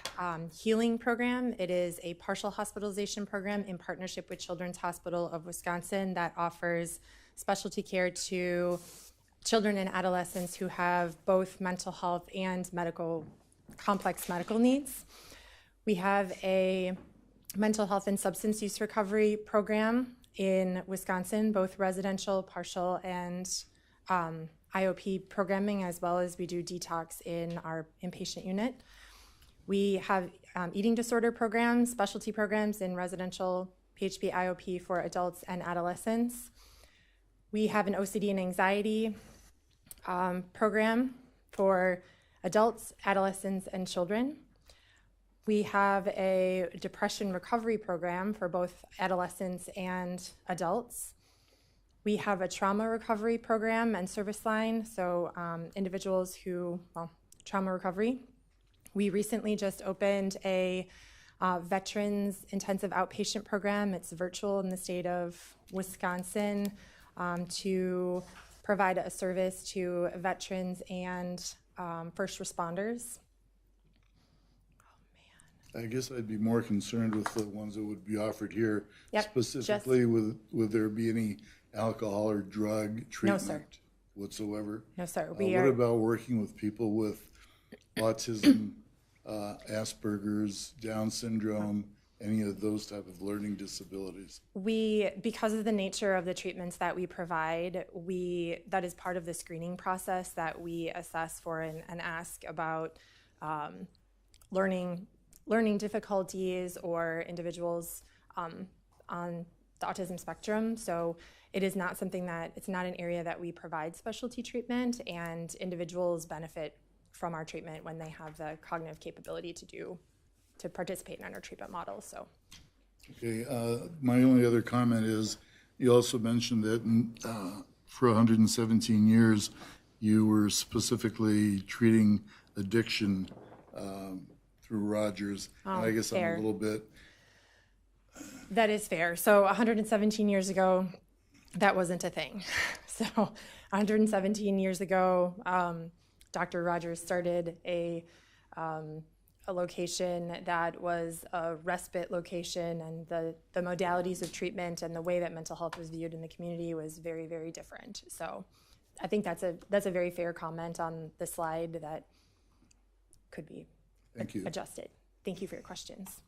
healing program. It is a partial hospitalization program in partnership with Children's Hospital of Wisconsin that offers specialty care to children and adolescents who have both mental health and complex medical needs. We have a mental health and substance use recovery program in Wisconsin, both residential, partial, and IOP programming, as well as we do detox in our inpatient unit. We have eating disorder programs, specialty programs in residential PHP, IOP for adults and adolescents. We have an OCD and anxiety program for adults, adolescents, and children. We have a depression recovery program for both adolescents and adults. We have a trauma recovery program and service line, so individuals who, trauma recovery. We recently just opened a veterans intensive outpatient program. It's virtual in the state of Wisconsin to provide a service to veterans and first responders. I guess I'd be more concerned with the ones that would be offered here. Yep, Specifically, would there be any alcohol or drug treatment sir. whatsoever? No, sir. What about working with people with autism, Asperger's, Down syndrome, any of those type of learning disabilities? Because of the nature of the treatments that we provide, that is part of the screening process that we assess for and ask about learning difficulties or individuals on the autism spectrum. So it is not it's not an area that we provide specialty treatment, and individuals benefit from our treatment when they have the cognitive capability to participate in our treatment model. So. Okay, my only other comment is, you also mentioned that for 117 years, you were specifically treating addiction through Rogers. I guess fair. I'm a little bit... That is fair. So 117 years ago, that wasn't a thing. So 117 years ago, Dr. Rogers started a location that was a respite location, and the modalities of treatment and the way that mental health was viewed in the community was very, very different. So I think that's a very fair comment on the slide that could be adjusted. Thank you for your questions.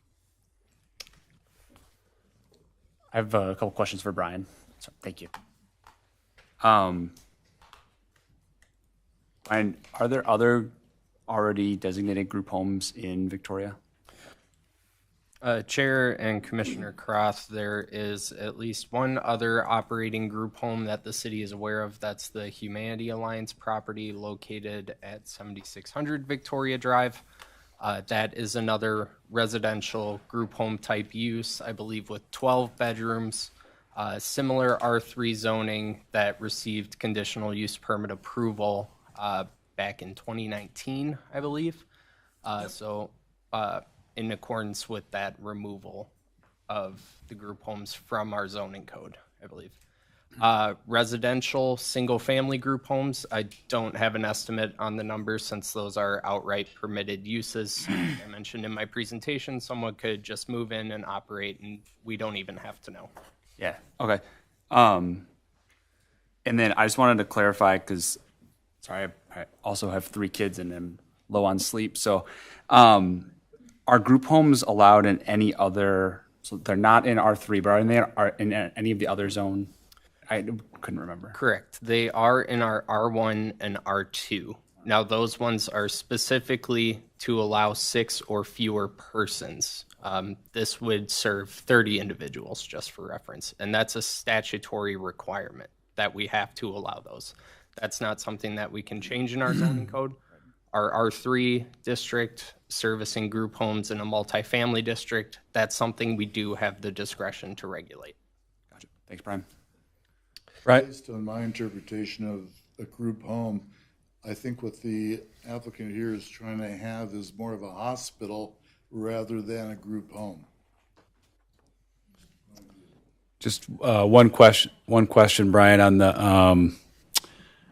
I have a couple questions for Brian. So, thank you. Brian, are there other already designated group homes in Victoria? Chair and Commissioner Cross, there is at least one other operating group home that the city is aware of. That's the Humanity Alliance property located at 7600 Victoria Drive. That is another residential group home type use, I believe with 12 bedrooms, similar R3 zoning that received conditional use permit approval back in 2019, I believe. So in accordance with that removal of the group homes from our zoning code, I believe. Residential single-family group homes, I don't have an estimate on the numbers since those are outright permitted uses. I mentioned in my presentation, someone could just move in and operate, and we don't even have to know. Yeah, okay. And then I just wanted to clarify, because, sorry, I also have 3 kids and I'm low on sleep. So are group homes allowed in any other, so they're not in R3, but are in any of the other zone? I couldn't remember. Correct. They are in our R1 and R2. Now, those ones are specifically to allow 6 or fewer persons. This would serve 30 individuals, just for reference. And that's a statutory requirement that we have to allow those. That's not something that we can change in our zoning code. Our R3 district servicing group homes in a multifamily district, that's something we do have the discretion to regulate. Gotcha. Thanks, Brian. Right. Based on my interpretation of a group home, I think what the applicant here is trying to have is more of a hospital rather than a group home. Just one question, Brian,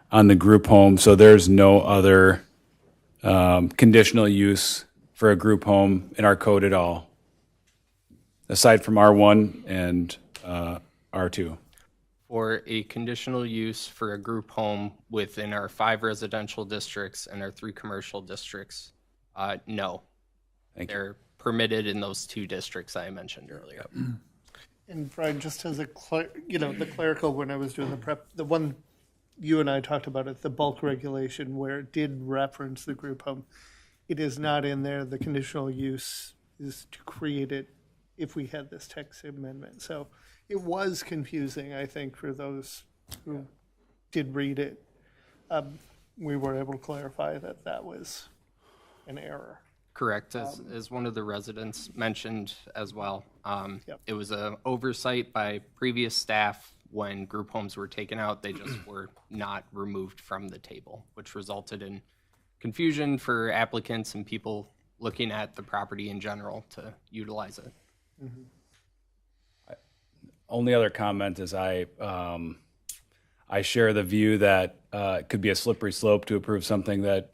on the group home. So there's no other conditional use for a group home in our code at all, aside from R1 and R2. For a conditional use for a group home within our 5 residential districts and our 3 commercial districts, no. They're permitted in those 2 districts I mentioned earlier. And Brian, just as the clerical, when I was doing the prep, the one you and I talked about it, the bulk regulation where it did reference the group home, it is not in there. The conditional use is to create it if we had this text amendment. So it was confusing, I think, for those who did read it. We were able to clarify that that was an error. Correct, as one of the residents mentioned as well. It was an oversight by previous staff when group homes were taken out. They just were not removed from the table, which resulted in confusion for applicants and people looking at the property in general to utilize it. Mm-hmm. Only other comment is I share the view that it could be a slippery slope to approve something that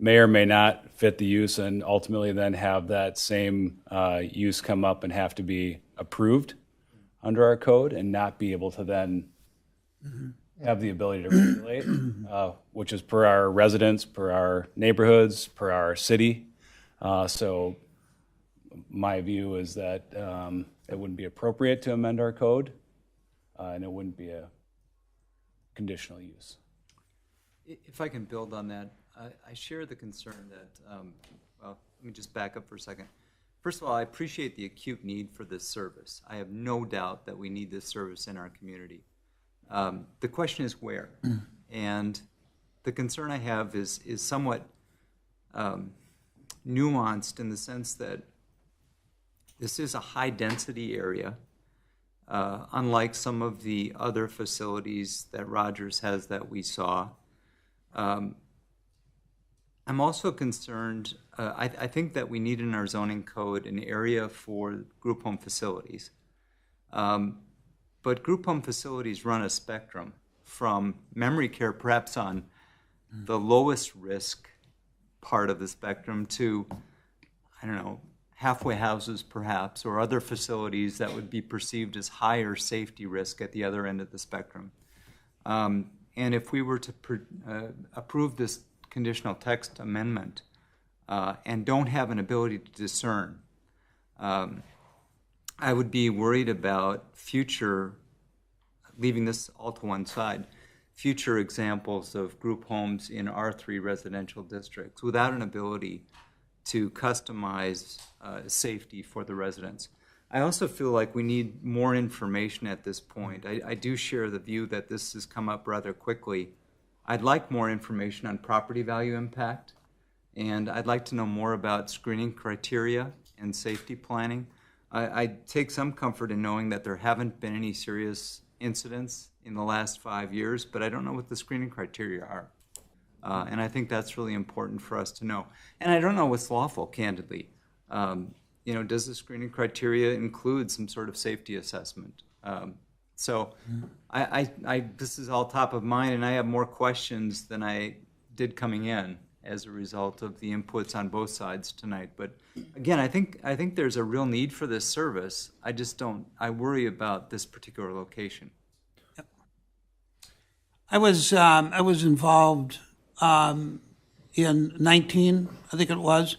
may or may not fit the use and ultimately then have that same use come up and have to be approved under our code and not be able to then have the ability to regulate, which is per our residents, per our neighborhoods, per our city. So my view is that it wouldn't be appropriate to amend our code and it wouldn't be a conditional use. If I can build on that, I share the concern that, well, let me just back up for a second. First of all, I appreciate the acute need for this service. I have no doubt that we need this service in our community. The question is where? And the concern I have is somewhat nuanced in the sense that this is a high-density area, unlike some of the other facilities that Rogers has that we saw. I'm also concerned, I think that we need in our zoning code an area for group home facilities. But group home facilities run a spectrum from memory care, perhaps on the lowest risk part of the spectrum to, I don't know, halfway houses perhaps, or other facilities that would be perceived as higher safety risk at the other end of the spectrum. And if we were to approve this conditional text amendment and don't have an ability to discern, I would be worried about future, leaving this all to one side, future examples of group homes in R3 residential districts without an ability to customize safety for the residents. I also feel like we need more information at this point. I do share the view that this has come up rather quickly. I'd like more information on property value impact, and I'd like to know more about screening criteria and safety planning. I take some comfort in knowing that there haven't been any serious incidents in the last 5 years, but I don't know what the screening criteria are. And I think that's really important for us to know. And I don't know what's lawful, candidly. Does the screening criteria include some sort of safety assessment? So this is all top of mind, and I have more questions than I did coming in as a result of the inputs on both sides tonight. But again, I think there's a real need for this service. I worry about this particular location. I was involved in 19, I think it was,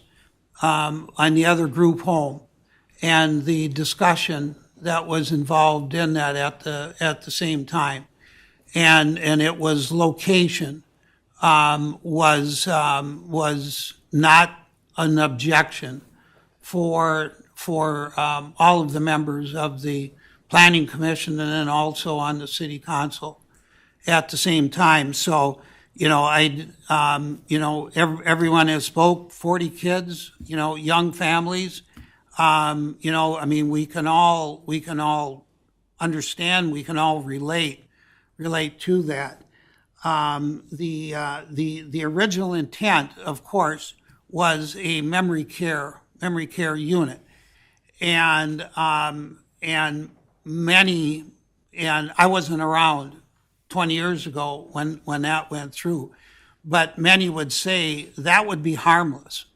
on the other group home, and the discussion that was involved in that at the same time, and it was location was not an objection for all of the members of the Planning Commission and then also on the City Council at the same time. So, everyone has spoke, 40 kids, young families. We can all understand, we can all relate to that. The original intent, of course, was a memory care unit, and many, and I wasn't around 20 years ago when that went through, but many would say that would be harmless.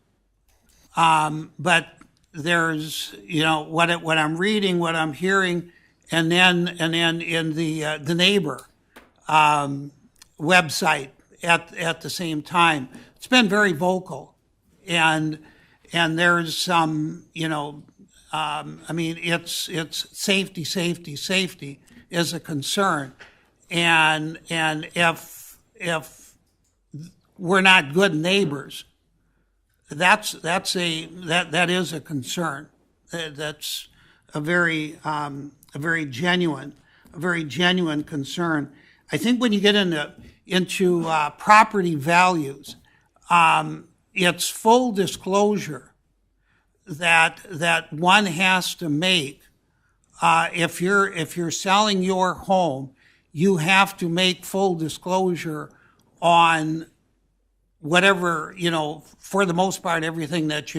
But there's, what I'm reading, what I'm hearing, and then in the neighbor website at the same time, it's been very vocal, and there's some, it's safety is a concern. And if we're not good neighbors, that is a concern. That's a very genuine concern. I think when you get into property values, it's full disclosure that one has to make. If you're selling your home, you have to make full disclosure on whatever, for the most part, everything that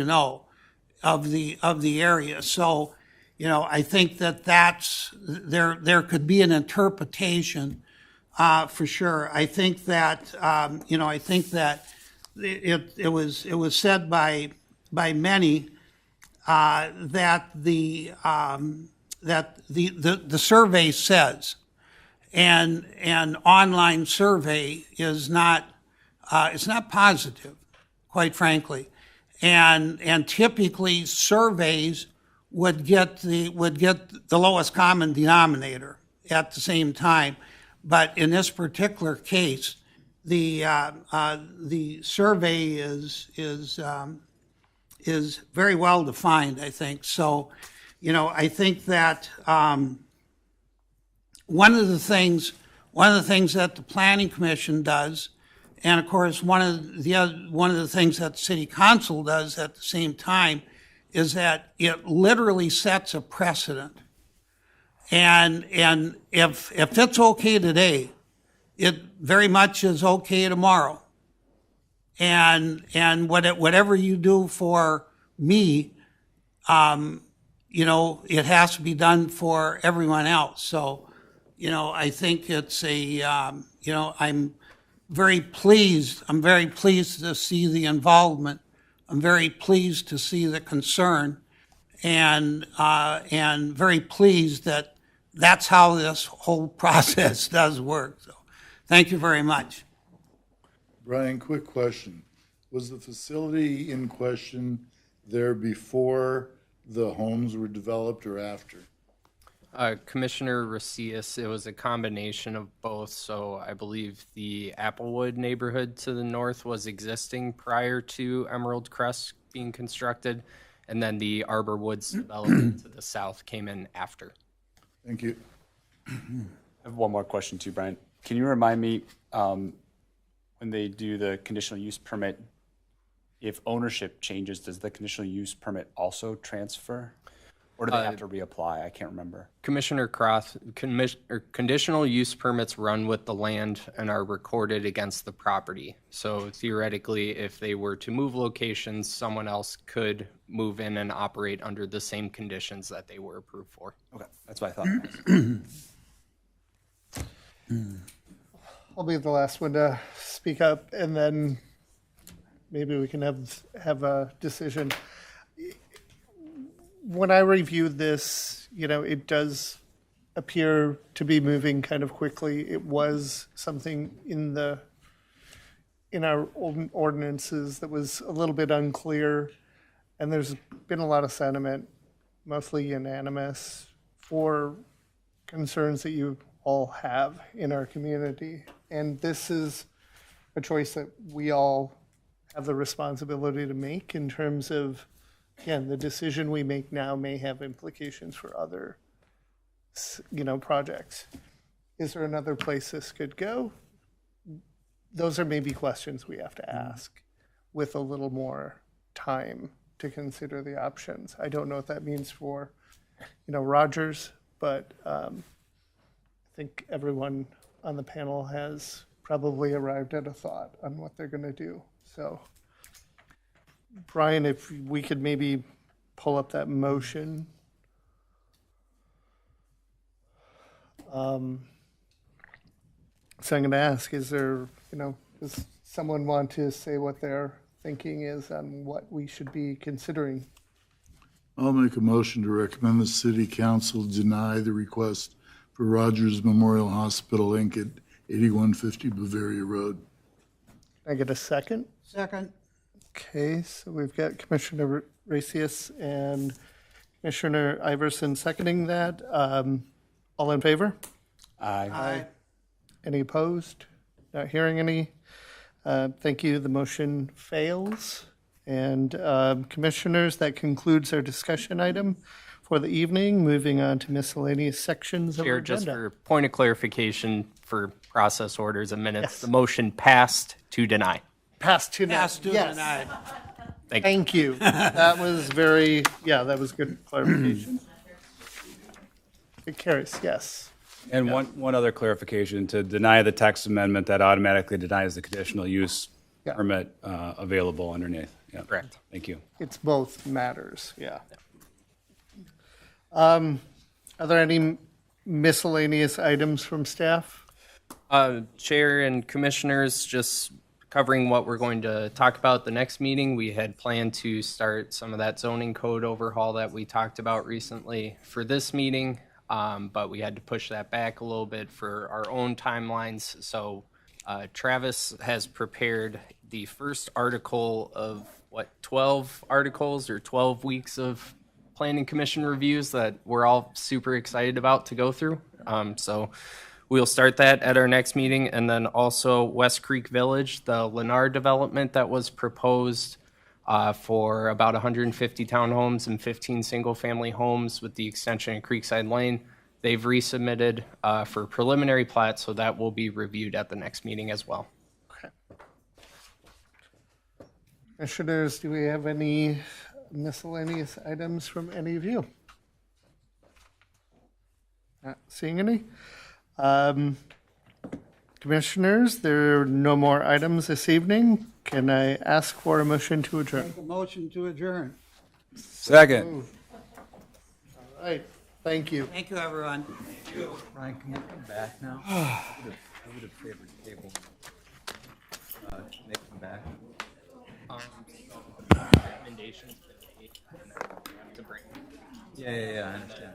of the area. So, I think that's there could be an interpretation for sure. I think that it was said by many that the survey says, and an online survey is not it's not positive, quite frankly, and typically surveys would get the lowest common denominator at the same time, but in this particular case, the survey is very well defined, I think. So, I think that one of the things that the Planning Commission does, and of course one of the things that the City Council does at the same time, is that it literally sets a precedent. And if it's okay today, it very much is okay tomorrow. And whatever you do for me, it has to be done for everyone else. So, I think it's I'm very pleased. I'm very pleased to see the involvement. I'm very pleased to see the concern, and very pleased that that's how this whole process does work. So, thank you very much. Brian, quick question. Was the facility in question there before the homes were developed or after? Commissioner Racius, it was a combination of both. So I believe the Applewood neighborhood to the north was existing prior to Emerald Crest being constructed, and then the Arbor Woods development to the south came in after. Thank you. I have one more question too, Brian. Can you remind me, when they do the conditional use permit, if ownership changes, does the conditional use permit also transfer? Or do they have to reapply? I can't remember. Commissioner Croth, conditional use permits run with the land and are recorded against the property. So theoretically, if they were to move locations, someone else could move in and operate under the same conditions that they were approved for. Okay, that's what I thought. I'll be the last one to speak up, and then maybe we can have a decision. When I reviewed this, it does appear to be moving kind of quickly. It was something in our ordinances that was a little bit unclear, and there's been a lot of sentiment, mostly unanimous, for concerns that you all have in our community. And this is a choice that we all have the responsibility to make in terms of, again, the decision we make now may have implications for other, projects. Is there another place this could go? Those are maybe questions we have to ask with a little more time to consider the options. I don't know what that means for, Rogers, but I think everyone on the panel has probably arrived at a thought on what they're going to do. So, Brian, if we could maybe pull up that motion. So I'm going to ask, does someone want to say what their thinking is on what we should be considering? I'll make a motion to recommend the City Council deny the request for Rogers Memorial Hospital, Inc. at 8150 Bavaria Road. Can I get a second? Second. Okay, so we've got Commissioner Racius and Commissioner Iverson seconding that. All in favor? Aye. Aye. Any opposed? Not hearing any. Thank you. The motion fails. And commissioners, that concludes our discussion item for the evening. Moving on to miscellaneous sections of our Chair, agenda. just for point of clarification for process orders and minutes, Yes. the motion passed to deny. Passed to deny. Thank you. That was that was good clarification. It carries, yes. And one other clarification, to deny the text amendment, that automatically denies the conditional use permit available underneath. Yeah. Correct. Thank you. It's both matters, yeah. Are there any miscellaneous items from staff? Chair and commissioners, just covering what we're going to talk about the next meeting. We had planned to start some of that zoning code overhaul that we talked about recently for this meeting, but we had to push that back a little bit for our own timelines. So Travis has prepared the first article of 12 articles or 12 weeks of planning commission reviews that we're all super excited about to go through. So we'll start that at our next meeting. And then also West Creek Village, the Lennar development that was proposed for about 150 townhomes and 15 single-family homes with the extension of Creekside Lane. They've resubmitted for preliminary plat, so that will be reviewed at the next meeting as well. Okay. Commissioners, do we have any miscellaneous items from any of you? Not seeing any. Commissioners, there are no more items this evening. Can I ask for a motion to adjourn? Make a motion to adjourn. Second. All right, thank you. Thank you, everyone. Brian, can you come back now? I would have favored table. make them back? Recommendations been made, and then we have to bring. Yeah, I understand.